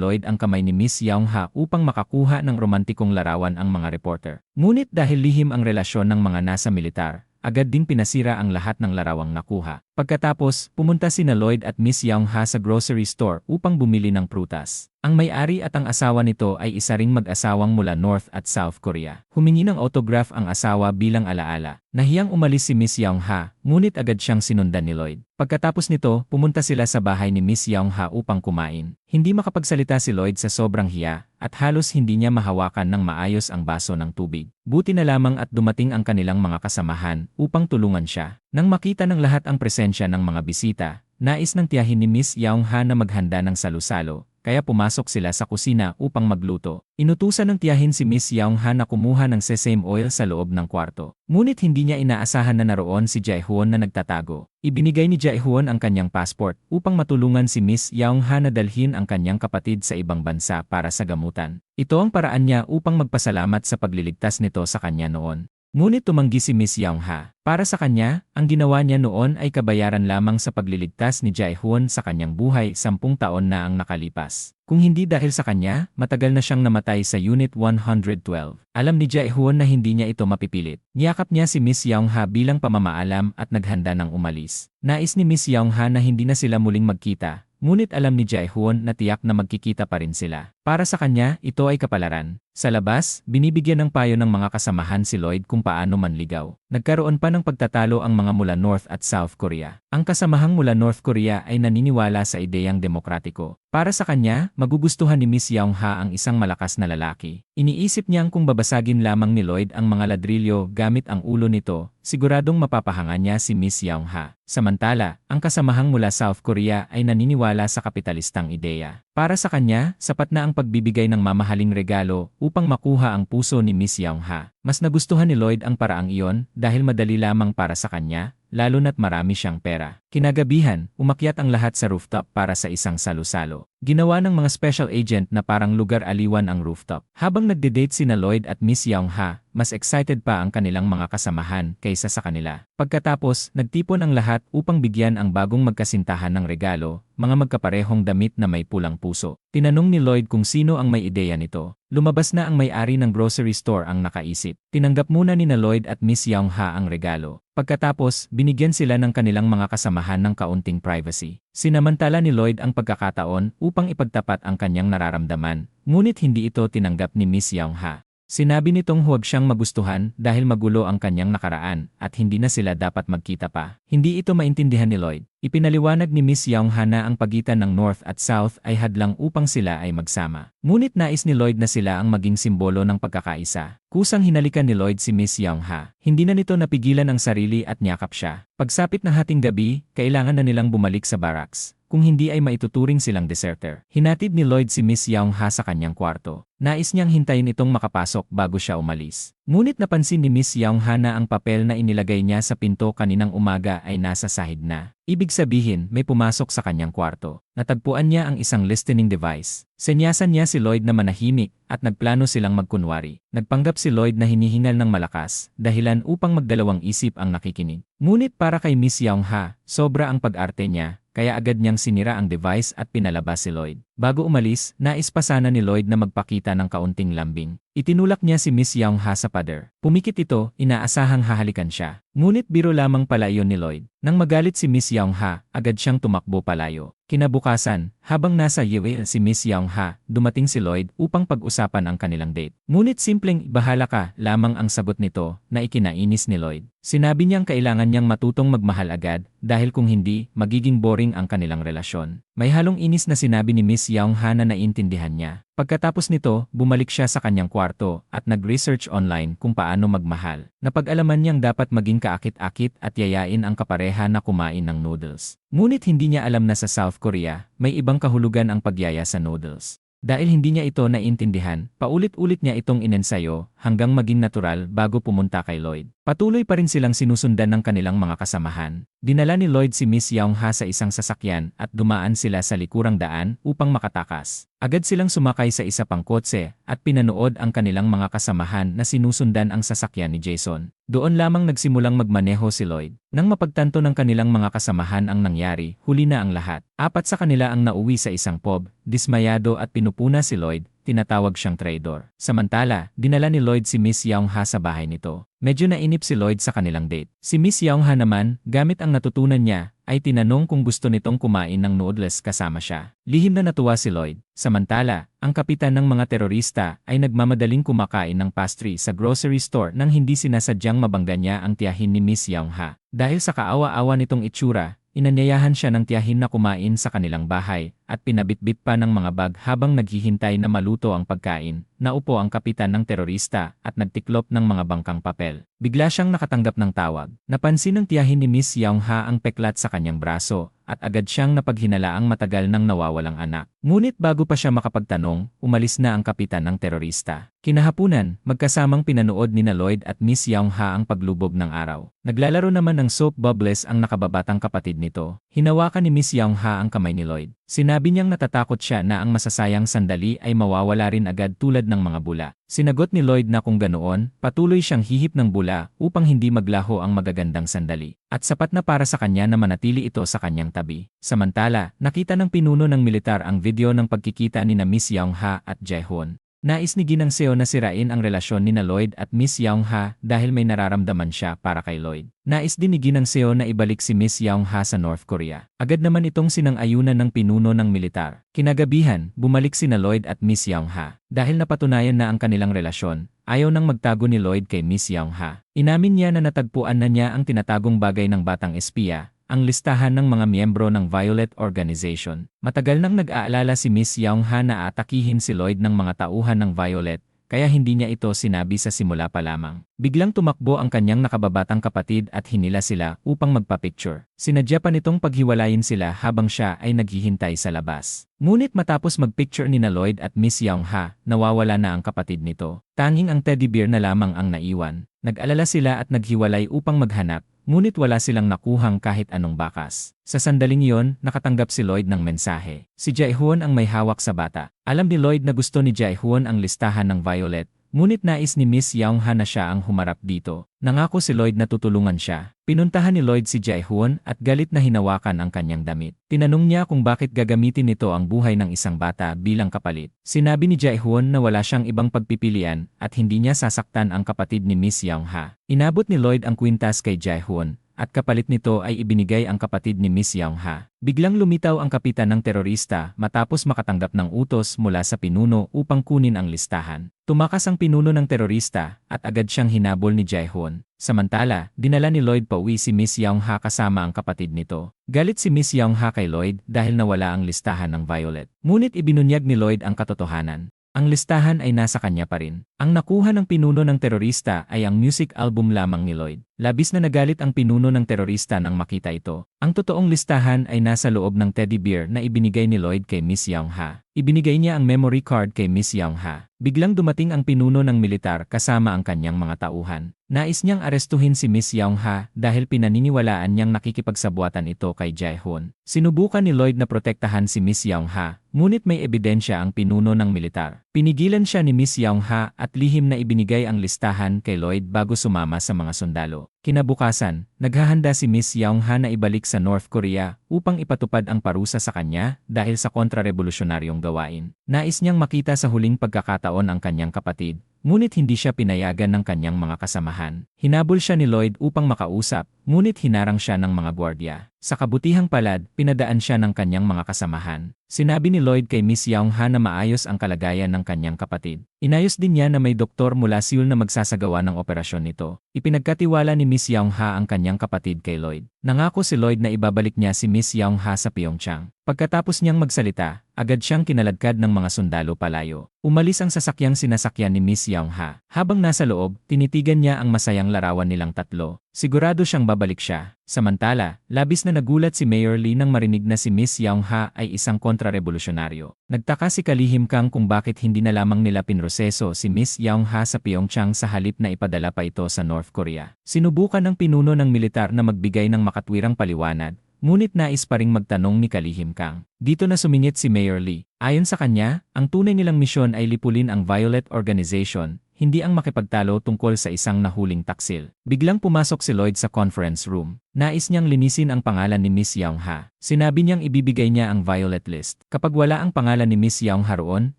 Lloyd ang kamay ni Miss Young-ha upang makakuha ng romantikong larawan ang mga reporter. Ngunit dahil lihim ang relasyon ng mga nasa militar, agad ding pinasira ang lahat ng larawang nakuha. Pagkatapos, pumunta sina Lloyd at Miss Young-ha sa grocery store upang bumili ng prutas. Ang may-ari at ang asawa nito ay isa ring mag-asawang mula North at South Korea. Humingi ng autograph ang asawa bilang alaala. Nahiyang umalis si Miss Young-ha, ngunit agad siyang sinundan ni Lloyd. Pagkatapos nito, pumunta sila sa bahay ni Miss Young-ha upang kumain. Hindi makapagsalita si Lloyd sa sobrang hiya at halos hindi niya mahawakan ng maayos ang baso ng tubig. Buti na lamang at dumating ang kanilang mga kasamahan upang tulungan siya. Nang makita ng lahat ang presensya ng mga bisita, nais ng tiyahin ni Miss Young-ha na maghanda ng salu-salo. Kaya pumasok sila sa kusina upang magluto. Inutusan ng tiyahin si Miss Young-ha na kumuha ng sesame oil sa loob ng kwarto. Ngunit hindi niya inaasahan na naroon si Jae-hoon na nagtatago. Ibinigay ni Jae-hoon ang kanyang passport upang matulungan si Miss Young-ha na dalhin ang kanyang kapatid sa ibang bansa para sa gamutan. Ito ang paraan niya upang magpasalamat sa pagliligtas nito sa kanya noon. Ngunit tumanggi si Miss Young-ha. Para sa kanya, ang ginawa niya noon ay kabayaran lamang sa pagliligtas ni Jae-hoon sa kanyang buhay 10 taon na ang nakalipas. Kung hindi dahil sa kanya, matagal na siyang namatay sa Unit 112. Alam ni Jae-hoon na hindi niya ito mapipilit. Niyakap niya si Miss Young-ha bilang pamamaalam at naghanda ng umalis. Nais ni Miss Young-ha na hindi na sila muling magkita. Ngunit alam ni Jae-hoon na tiyak na magkikita pa rin sila. Para sa kanya, ito ay kapalaran. Sa labas, binibigyan ng payo ng mga kasamahan si Lloyd kung paano manligaw. Nagkaroon pa ng pagtatalo ang mga mula North at South Korea. Ang kasamahang mula North Korea ay naniniwala sa ideyang demokratiko. Para sa kanya, magugustuhan ni Miss Young-ha ang isang malakas na lalaki. Iniisip niyang kung babasagin lamang ni Lloyd ang mga ladrilyo gamit ang ulo nito, siguradong mapapahanga niya si Miss Young-ha. Samantala, ang kasamahang mula South Korea ay naniniwala sa kapitalistang ideya. Para sa kanya, sapat na ang pagbibigay ng mamahaling regalo upang makuha ang puso ni Miss Young-ha. Mas nagustuhan ni Lloyd ang paraang iyon dahil madali lamang para sa kanya lalo na't marami siyang pera. Kinagabihan, umakyat ang lahat sa rooftop para sa isang salo-salo. Ginawa ng mga special agent na parang lugar aliwan ang rooftop. Habang nagde-date sina Lloyd at Miss Young-ha, mas excited pa ang kanilang mga kasamahan kaysa sa kanila. Pagkatapos, nagtipon ang lahat upang bigyan ang bagong magkasintahan ng regalo, mga magkaparehong damit na may pulang puso. Tinanong ni Lloyd kung sino ang may ideya nito. Lumabas na ang may-ari ng grocery store ang nakaisip. Tinanggap muna ni Lloyd at Miss Young-ha ang regalo. Pagkatapos, binigyan sila ng kanilang mga kasamahan ng kaunting privacy. Sinamantala ni Lloyd ang pagkakataon upang ipagtapat ang kanyang nararamdaman, ngunit hindi ito tinanggap ni Miss Young-ha. Sinabi nitong huwag siyang magustuhan dahil magulo ang kanyang nakaraan at hindi na sila dapat magkita pa. Hindi ito maintindihan ni Lloyd. Ipinaliwanag ni Miss Young-ha na ang pagitan ng North at South ay hadlang upang sila ay magsama. Ngunit nais ni Lloyd na sila ang maging simbolo ng pagkakaisa. Kusang hinalikan ni Lloyd si Miss Young-ha. Hindi na nito napigilan ang sarili at niyakap siya. Pagsapit ng hating gabi, kailangan na nilang bumalik sa barracks. Kung hindi ay maituturing silang deserter. Hinatid ni Lloyd si Miss Young-ha sa kanyang kwarto. Nais niyang hintayin itong makapasok bago siya umalis. Ngunit napansin ni Miss Young-ha na ang papel na inilagay niya sa pinto kaninang umaga ay nasa sahig na. Ibig sabihin, may pumasok sa kanyang kwarto. Natagpuan niya ang isang listening device. Senyasan niya si Lloyd na manahimik at nagplano silang magkunwari. Nagpanggap si Lloyd na hinihingal ng malakas, dahilan upang magdalawang isip ang nakikinig. Ngunit para kay Miss Young-ha, sobra ang pag-arte niya, kaya agad niyang sinira ang device at pinalabas si Lloyd. Bago umalis, nais pa sana ni Lloyd na magpakita ng kaunting lambing. Itinulak niya si Miss Young-ha sa pader. Pumikit ito, inaasahang hahalikan siya. Ngunit biro lamang pala iyon ni Lloyd. Nang magalit si Miss Young-ha, agad siyang tumakbo palayo. Kinabukasan, habang nasa UAE si Miss Young-ha, dumating si Lloyd upang pag-usapan ang kanilang date. Ngunit simpleng bahala ka lamang ang sagot nito na ikinainis ni Lloyd. Sinabi niyang kailangan niyang matutong magmahal agad dahil kung hindi, magiging boring ang kanilang relasyon. May halong inis na sinabi ni Miss Young-ha na naiintindihan niya. Pagkatapos nito, bumalik siya sa kanyang kwarto at nag-research online kung paano magmahal. Napag-alaman niyang dapat maging kaakit-akit at yayain ang kapareha na kumain ng noodles. Ngunit hindi niya alam na sa South Korea, may ibang kahulugan ang pagyaya sa noodles. Dahil hindi niya ito naiintindihan, paulit-ulit niya itong inensayo hanggang maging natural bago pumunta kay Lloyd. Patuloy pa rin silang sinusundan ng kanilang mga kasamahan. Dinala ni Lloyd si Miss Young-ha sa isang sasakyan at dumaan sila sa likurang daan upang makatakas. Agad silang sumakay sa isa pang kotse at pinanood ang kanilang mga kasamahan na sinusundan ang sasakyan ni Jason. Doon lamang nagsimulang magmaneho si Lloyd. Nang mapagtanto ng kanilang mga kasamahan ang nangyari, huli na ang lahat. 4 sa kanila ang nauwi sa isang pub, dismayado at pinupuna si Lloyd. Tinatawag siyang traidor. Samantala, dinala ni Lloyd si Miss Young-ha sa bahay nito. Medyo nainip si Lloyd sa kanilang date. Si Miss Young-ha naman, gamit ang natutunan niya, ay tinanong kung gusto nitong kumain ng noodles kasama siya. Lihim na natuwa si Lloyd. Samantala, ang kapitan ng mga terorista ay nagmamadaling kumakain ng pastry sa grocery store nang hindi sinasadyang mabangga niya ang tiyahin ni Miss Young-ha. Dahil sa kaawa-awa nitong itsura, inanyayahan siya ng tiyahin na kumain sa kanilang bahay at pinabitbit pa ng mga bag habang naghihintay na maluto ang pagkain. Naupo ang kapitan ng terorista at nagtiklop ng mga bangkang papel. Bigla siyang nakatanggap ng tawag. Napansin ng tiyahin ni Miss Young-ha ang peklat sa kanyang braso at agad siyang napaghinalaang matagal ng nawawalang anak. Ngunit bago pa siya makapagtanong, umalis na ang kapitan ng terorista. Kinahapunan, magkasamang pinanood ni Lloyd at Miss Young-ha ang paglubog ng araw. Naglalaro naman ng soap bubbles ang nakababatang kapatid nito. Hinawakan ni Miss Young-ha ang kamay ni Lloyd. Sinabi niyang natatakot siya na ang masasayang sandali ay mawawala rin agad tulad ng mga bula. Sinagot ni Lloyd na kung ganoon, patuloy siyang hihip ng bula upang hindi maglaho ang magagandang sandali. At sapat na para sa kanya na manatili ito sa kanyang tabi. Samantala, nakita ng pinuno ng militar ang video ng pagkikita ni na Miss Young-ha at Jaehoon. Nais ni Ginang Seo na sirain ang relasyon ni na Lloyd at Miss Young-ha dahil may nararamdaman siya para kay Lloyd. Nais din ni Ginang Seo na ibalik si Miss Young-ha sa North Korea. Agad naman itong sinang-ayunan ng pinuno ng militar. Kinagabihan, bumalik si na Lloyd at Miss Young-ha. Dahil napatunayan na ang kanilang relasyon, ayaw nang magtago ni Lloyd kay Miss Young-ha. Inamin niya na natagpuan na niya ang tinatagong bagay ng batang espiya, ang listahan ng mga miyembro ng Violet Organization. Matagal nang nag-aalala si Miss Young-ha na atakihin si Lloyd ng mga tauhan ng Violet, kaya hindi niya ito sinabi sa simula pa lamang. Biglang tumakbo ang kanyang nakababatang kapatid at hinila sila upang magpa-picture. Sinadya pa nitong paghiwalayin sila habang siya ay naghihintay sa labas. Ngunit matapos mag-picture ni na Lloyd at Miss Young-ha, nawawala na ang kapatid nito. Tanging ang teddy bear na lamang ang naiwan. Nag-alala sila at naghiwalay upang maghanap, ngunit wala silang nakuhang kahit anong bakas. Sa sandaling iyon, nakatanggap si Lloyd ng mensahe. Si Jae-hoon ang may hawak sa bata. Alam ni Lloyd na gusto ni Jae-hoon ang listahan ng Violet, ngunit nais ni Miss Young-ha na siya ang humarap dito. Nangako si Lloyd na tutulungan siya. Pinuntahan ni Lloyd si Jae-hoon at galit na hinawakan ang kanyang damit. Tinanong niya kung bakit gagamitin nito ang buhay ng isang bata bilang kapalit. Sinabi ni Jae-hoon na wala siyang ibang pagpipilian at hindi niya sasaktan ang kapatid ni Miss Young-ha. Inabot ni Lloyd ang kwintas kay Jae-hoon at kapalit nito ay ibinigay ang kapatid ni Miss Young-ha. Biglang lumitaw ang kapitan ng terorista matapos makatanggap ng utos mula sa pinuno upang kunin ang listahan. Tumakas ang pinuno ng terorista at agad siyang hinabol ni Jae-hoon. Samantala, dinala ni Lloyd pauwi si Miss Young-ha kasama ang kapatid nito. Galit si Miss Young-ha kay Lloyd dahil nawala ang listahan ng Violet. Ngunit ibinunyag ni Lloyd ang katotohanan. Ang listahan ay nasa kanya pa rin. Ang nakuha ng pinuno ng terorista ay ang music album lamang ni Lloyd. Labis na nagalit ang pinuno ng terorista nang makita ito. Ang totoong listahan ay nasa loob ng teddy bear na ibinigay ni Lloyd kay Miss Young-ha. Ibinigay niya ang memory card kay Miss Young-ha. Biglang dumating ang pinuno ng militar kasama ang kanyang mga tauhan. Nais niyang arestuhin si Miss Young-ha dahil pinaniniwalaan niyang nakikipagsabuatan ito kay Jae-hoon. Sinubukan ni Lloyd na protektahan si Miss Young-ha, ngunit may ebidensya ang pinuno ng militar. Pinigilan siya ni Miss Young-ha at lihim na ibinigay ang listahan kay Lloyd bago sumama sa mga sundalo. Kinabukasan, naghahanda si Miss Young-ha na ibalik sa North Korea upang ipatupad ang parusa sa kanya dahil sa kontrarevolusyonaryong gawain. Nais niyang makita sa huling pagkakataon ang kanyang kapatid, ngunit hindi siya pinayagan ng kanyang mga kasamahan. Hinabol siya ni Lloyd upang makausap, ngunit hinarang siya ng mga gwardya. Sa kabutihang palad, pinadaan siya ng kanyang mga kasamahan. Sinabi ni Lloyd kay Miss Young-ha na maayos ang kalagayan ng kanyang kapatid. Inayos din niya na may doktor mula Seoul na magsasagawa ng operasyon nito. Ipinagkatiwala ni Miss Young-ha ang kanyang kapatid kay Lloyd. Nangako si Lloyd na ibabalik niya si Miss Young-ha sa Pyeongchang. Pagkatapos niyang magsalita, agad siyang kinaladkad ng mga sundalo palayo. Umalis ang sasakyang sinasakyan ni Miss Young-ha. Habang nasa loob, tinitigan niya ang masayang larawan nilang tatlo. Sigurado siyang babalik siya. Samantala, labis na nagulat si Mayor Lee nang marinig na si Miss Young-ha ay isang kontrarevolusyonaryo. Nagtaka si Kalihim Kang kung bakit hindi na lamang nila pinroseso si Miss Young-ha sa Pyeongchang sa halip na ipadala pa ito sa North Korea. Sinubukan ng pinuno ng militar na magbigay ng makatwirang paliwanag, ngunit nais pa ring magtanong ni Kalihim Kang. Dito na sumingit si Mayor Lee. Ayon sa kanya, ang tunay nilang misyon ay lipulin ang Violet Organization, hindi ang makipagtalo tungkol sa isang nahuling taksil. Biglang pumasok si Lloyd sa conference room. Nais niyang linisin ang pangalan ni Miss Young-ha. Sinabi niyang ibibigay niya ang Violet List. Kapag wala ang pangalan ni Miss Young-ha roon,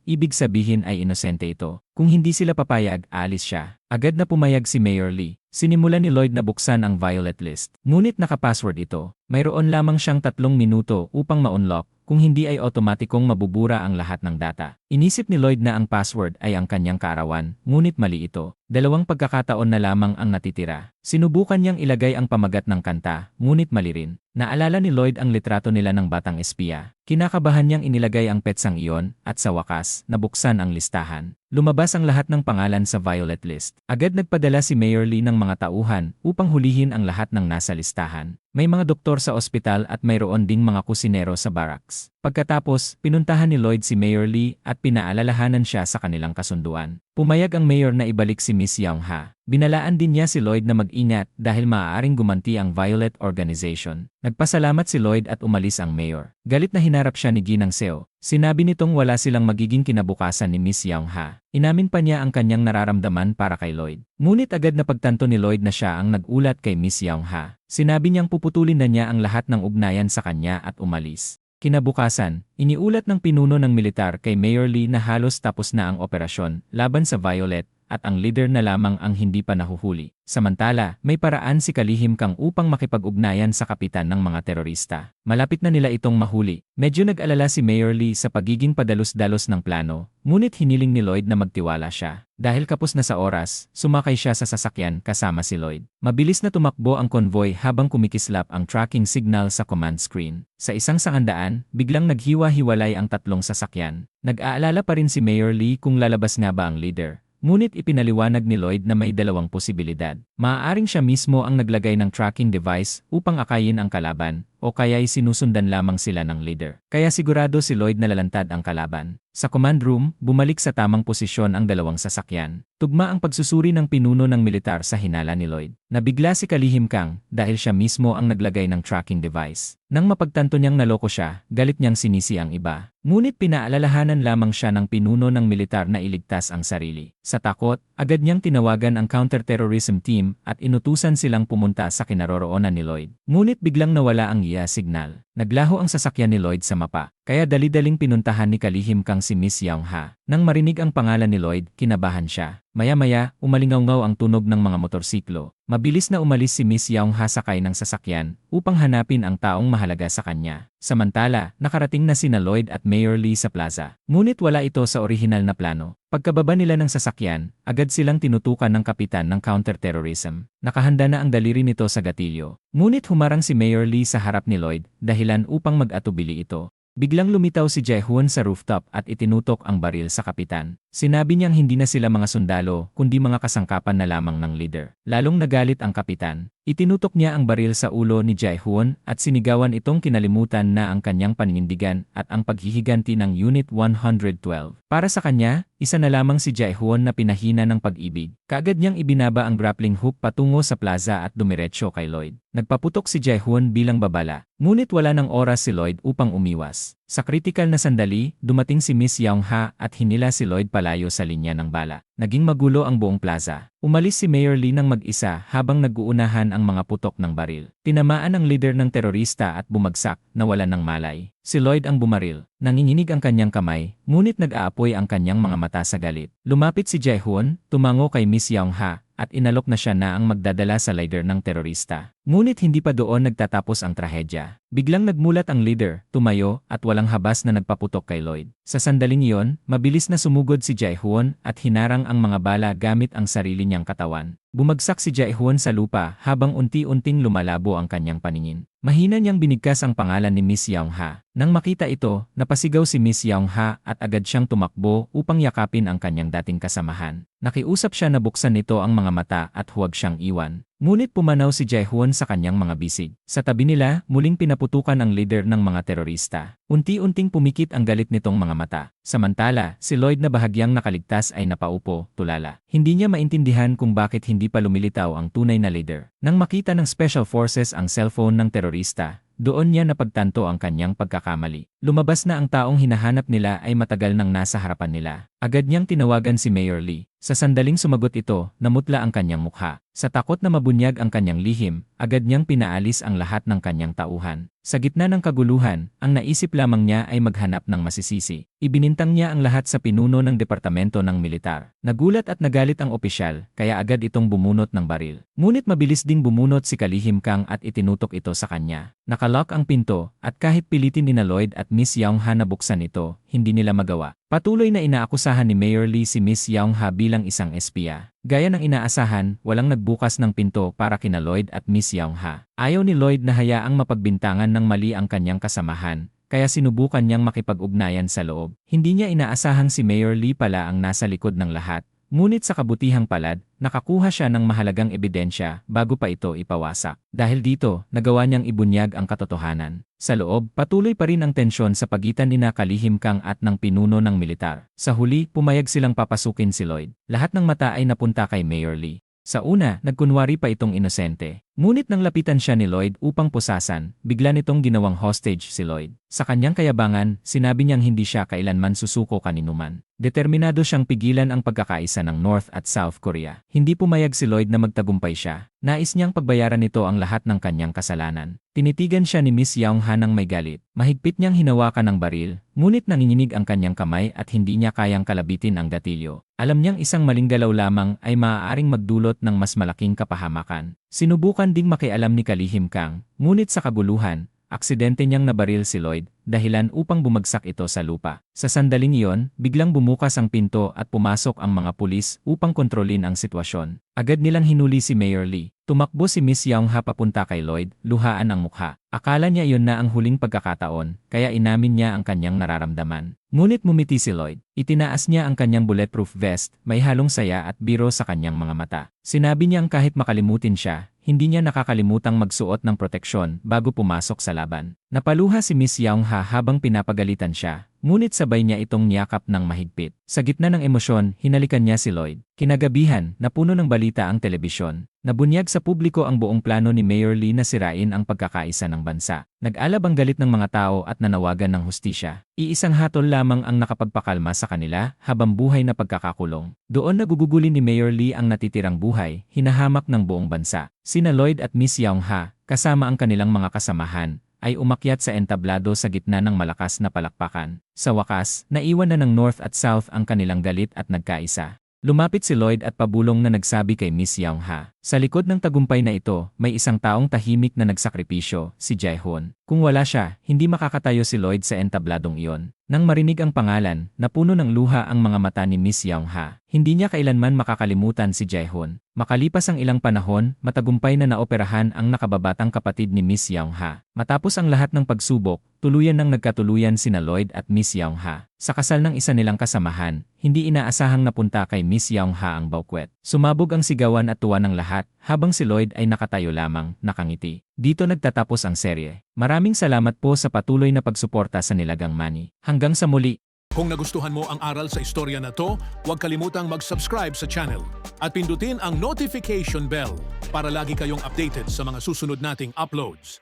ibig sabihin ay inosente ito. Kung hindi sila papayag, alis siya. Agad na pumayag si Mayor Lee. Sinimulan ni Lloyd na buksan ang Violet List. Ngunit naka-password ito. Mayroon lamang siyang 3 minuto upang ma-unlock. Kung hindi ay otomatikong mabubura ang lahat ng data. Inisip ni Lloyd na ang password ay ang kanyang kaarawan, ngunit mali ito. 2 pagkakataon na lamang ang natitira. Sinubukan niyang ilagay ang pamagat ng kanta, ngunit mali rin. Naalala ni Lloyd ang litrato nila ng batang espiya. Kinakabahan niyang inilagay ang petsang iyon, at sa wakas, nabuksan ang listahan. Lumabas ang lahat ng pangalan sa Violet List. Agad nagpadala si Mayor Lee ng mga tauhan upang hulihin ang lahat ng nasa listahan. May mga doktor sa ospital at mayroon ding mga kusinero sa barracks. Pagkatapos, pinuntahan ni Lloyd si Mayor Lee at pinaalalahanan siya sa kanilang kasunduan. Pumayag ang mayor na ibalik si Miss Young-ha. Binalaan din niya si Lloyd na mag-ingat dahil maaaring gumanti ang Violet Organization. Nagpasalamat si Lloyd at umalis ang mayor. Galit na hinarap siya ni Ginang Seo. Sinabi nitong wala silang magiging kinabukasan ni Miss Young-ha. Inamin pa niya ang kanyang nararamdaman para kay Lloyd. Ngunit agad na pagtanto ni Lloyd na siya ang nag-ulat kay Miss Young-ha. Sinabi niyang puputulin na niya ang lahat ng ugnayan sa kanya at umalis. Kinabukasan, iniulat ng pinuno ng militar kay Mayor Lee na halos tapos na ang operasyon laban sa Violet at ang leader na lamang ang hindi pa nahuhuli. Samantala, may paraan si Kalihim Kang upang makipag-ugnayan sa kapitan ng mga terorista. Malapit na nila itong mahuli. Medyo nag-alala si Mayor Lee sa pagiging padalos-dalos ng plano, ngunit hiniling ni Lloyd na magtiwala siya. Dahil kapos na sa oras, sumakay siya sa sasakyan kasama si Lloyd. Mabilis na tumakbo ang konvoy habang kumikislap ang tracking signal sa command screen. Sa isang sangandaan, biglang naghiwa-hiwalay ang 3 sasakyan. Nag-aalala pa rin si Mayor Lee kung lalabas nga ba ang leader. Ngunit ipinaliwanag ni Lloyd na may 2 posibilidad. Maaaring siya mismo ang naglagay ng tracking device upang akayin ang kalaban, o kaya'y sinusundan lamang sila ng leader. Kaya sigurado si Lloyd na lalantad ang kalaban. Sa command room, bumalik sa tamang posisyon ang dalawang sasakyan. Tugma ang pagsusuri ng pinuno ng militar sa hinala ni Lloyd. Nabigla si Kalihim Kang dahil siya mismo ang naglagay ng tracking device. Nang mapagtanto niyang naloko siya, galit niyang sinisi ang iba. Ngunit pinaalalahanan lamang siya ng pinuno ng militar na iligtas ang sarili. Sa takot, agad niyang tinawagan ang counter-terrorism team at inutusan silang pumunta sa kinaroroonan ni Lloyd. Ngunit biglang nawala ang iya signal. Naglaho ang sasakyan ni Lloyd sa mapa, kaya dali-daling pinuntahan ni Kalihim Kang si Miss Young Ha. Nang marinig ang pangalan ni Lloyd, kinabahan siya. Maya-maya, umalingaw-ngaw ang tunog ng mga motorsiklo. Mabilis na umalis si Miss Young Ha sakay ng sasakyan upang hanapin ang taong mahalaga sa kanya. Samantala, nakarating na sina Lloyd at Mayor Lee sa plaza. Ngunit wala ito sa orihinal na plano. Pagkababa nila ng sasakyan, agad silang tinutukan ng kapitan ng counter-terrorism. Nakahanda na ang daliri nito sa gatilyo. Ngunit humarang si Mayor Lee sa harap ni Lloyd, dahilan upang mag-atubili ito. Biglang lumitaw si Jae-hoon sa rooftop at itinutok ang baril sa kapitan. Sinabi niyang hindi na sila mga sundalo, kundi mga kasangkapan na lamang ng leader. Lalong nagalit ang kapitan. Itinutok niya ang baril sa ulo ni Jae-hoon at sinigawan itong kinalimutan na ang kanyang paninindigan at ang paghihiganti ng Unit 112. Para sa kanya, isa na lamang si Jae-hoon na pinahina ng pag-ibig. Kaagad niyang ibinaba ang grappling hook patungo sa plaza at dumiretso kay Lloyd. Nagpaputok si Jae-hoon bilang babala, ngunit wala ng oras si Lloyd upang umiwas. Sa kritikal na sandali, dumating si Miss Young Ha at hinila si Lloyd palayo sa linya ng bala. Naging magulo ang buong plaza. Umalis si Mayor Lee ng mag-isa habang nag-uunahan ang mga putok ng baril. Tinamaan ang leader ng terorista at bumagsak, nawalan ng malay. Si Lloyd ang bumaril. Nanginginig ang kanyang kamay, ngunit nag-aapoy ang kanyang mga mata sa galit. Lumapit si Jae-hoon, tumango kay Miss Young Ha, at inalok na siya na ang magdadala sa leader ng terorista. Ngunit hindi pa doon nagtatapos ang trahedya. Biglang nagmulat ang leader, tumayo, at walang habas na nagpaputok kay Lloyd. Sa sandaling iyon, mabilis na sumugod si Jae-hoon at hinarang ang mga bala gamit ang sarili niyang katawan. Bumagsak si Jae-hoon sa lupa habang unti-unting lumalabo ang kanyang paningin. Mahina niyang binigkas ang pangalan ni Miss Young Ha. Nang makita ito, napasigaw si Miss Young Ha at agad siyang tumakbo upang yakapin ang kanyang dating kasamahan. Nakiusap siya na buksan nito ang mga mata at huwag siyang iwan. Ngunit pumanaw si Jae-hoon sa kanyang mga bisig. Sa tabi nila, muling pinaputukan ang leader ng mga terorista. Unti-unting pumikit ang galit nitong mga mata. Samantala, si Lloyd na bahagyang nakaligtas ay napaupo, tulala. Hindi niya maintindihan kung bakit hindi pa lumilitaw ang tunay na leader. Nang makita ng Special Forces ang cellphone ng terorista, doon niya napagtanto ang kanyang pagkakamali. Lumabas na ang taong hinahanap nila ay matagal nang nasa harapan nila. Agad niyang tinawagan si Mayor Lee. Sa sandaling sumagot ito, namutla ang kanyang mukha. Sa takot na mabunyag ang kanyang lihim, agad niyang pinaalis ang lahat ng kanyang tauhan. Sa gitna ng kaguluhan, ang naisip lamang niya ay maghanap ng masisisi. Ibinintang niya ang lahat sa pinuno ng departamento ng militar. Nagulat at nagalit ang opisyal, kaya agad itong bumunot ng baril. Ngunit mabilis ding bumunot si Kalihim Kang at itinutok ito sa kanya. Nakalock ang pinto, at kahit pilitin ni Lloyd at Miss Young Ha na buksan ito, hindi nila magawa. Patuloy na inaakusahan ni Mayor Lee si Miss Young Ha bilang isang espiya. Gaya ng inaasahan, walang nagbukas ng pinto para kina Lloyd at Miss Young Ha. Ayaw ni Lloyd na hayaang mapagbintangan ng mali ang kanyang kasamahan, kaya sinubukan niyang makipag-ugnayan sa loob. Hindi niya inaasahang si Mayor Lee pala ang nasa likod ng lahat. Ngunit sa kabutihang palad, nakakuha siya ng mahalagang ebidensya bago pa ito ipawasak. Dahil dito, nagawa niyang ibunyag ang katotohanan. Sa loob, patuloy pa rin ang tensyon sa pagitan ni Kalihim Kang at ng pinuno ng militar. Sa huli, pumayag silang papasukin si Lloyd. Lahat ng mata ay napunta kay Mayor Lee. Sa una, nagkunwari pa itong inosente. Ngunit nang lapitan siya ni Lloyd upang pusasan, bigla nitong ginawang hostage si Lloyd. Sa kanyang kayabangan, sinabi niyang hindi siya kailanman susuko kaninuman. Determinado siyang pigilan ang pagkakaisa ng North at South Korea. Hindi pumayag si Lloyd na magtagumpay siya. Nais niyang pagbayaran nito ang lahat ng kanyang kasalanan. Tinitigan siya ni Miss Young Ha ng may galit. Mahigpit niyang hinawakan ang baril, ngunit nanginginig ang kanyang kamay at hindi niya kayang kalabitin ang gatilyo. Alam niyang isang maling galaw lamang ay maaaring magdulot ng mas malaking kapahamakan. Sinubukan ding makialam ni Kalihim Kang, ngunit sa kaguluhan, aksidente niyang nabaril si Lloyd dahilan upang bumagsak ito sa lupa. Sa sandaling iyon, biglang bumukas ang pinto at pumasok ang mga pulis upang kontrolin ang sitwasyon. Agad nilang hinuli si Mayor Lee. Tumakbo si Miss Young-ha papunta kay Lloyd, luhaan ang mukha. Akala niya iyon na ang huling pagkakataon, kaya inamin niya ang kanyang nararamdaman. Ngunit mumiti si Lloyd. Itinaas niya ang kanyang bulletproof vest, may halong saya at biro sa kanyang mga mata. Sinabi niyang kahit makalimutin siya, hindi niya nakakalimutang magsuot ng proteksyon bago pumasok sa laban. Napaluha si Miss Young-ha habang pinapagalitan siya, ngunit sabay niya itong niyakap ng mahigpit. Sa gitna ng emosyon, hinalikan niya si Lloyd. Kinagabihan, napuno ng balita ang telebisyon. Nabunyag sa publiko ang buong plano ni Mayor Lee na sirain ang pagkakaisa ng bansa. Nag-alab ang galit ng mga tao at nanawagan ng hustisya. Iisang hatol lamang ang nakapagpakalma sa kanila habang buhay na pagkakakulong. Doon nagugugulin ni Mayor Lee ang natitirang buhay, hinahamak ng buong bansa. Sina Lloyd at Miss Young-ha, kasama ang kanilang mga kasamahan, ay umakyat sa entablado sa gitna ng malakas na palakpakan. Sa wakas, naiwan na ng North at South ang kanilang galit at nagkaisa. Lumapit si Lloyd at pabulong na nagsabi kay Miss Young-ha. Sa likod ng tagumpay na ito, may isang taong tahimik na nagsakripisyo, si Jae-hoon. Kung wala siya, hindi makakatayo si Lloyd sa entabladong iyon. Nang marinig ang pangalan, napuno ng luha ang mga mata ni Miss Young-ha. Hindi niya kailanman makakalimutan si Jae-hoon. Makalipas ang ilang panahon, matagumpay na naoperahan ang nakababatang kapatid ni Miss Young-ha. Matapos ang lahat ng pagsubok, tuluyan nang nagkatuluyan sina Lloyd at Miss Young-ha. Sa kasal ng isa nilang kasamahan, hindi inaasahang napunta kay Miss Young-ha ang baukwet. Sumabog ang sigawan at tuwa ng lahat, habang si Lloyd ay nakatayo lamang, nakangiti. Dito nagtatapos ang serye. Maraming salamat po sa patuloy na pagsuporta sa Nilagang Money. Hanggang sa muli. Kung nagustuhan mo ang aral sa istorya na to, huwag kalimutang mag-subscribe sa channel at pindutin ang notification bell para lagi kayong updated sa mga susunod nating uploads.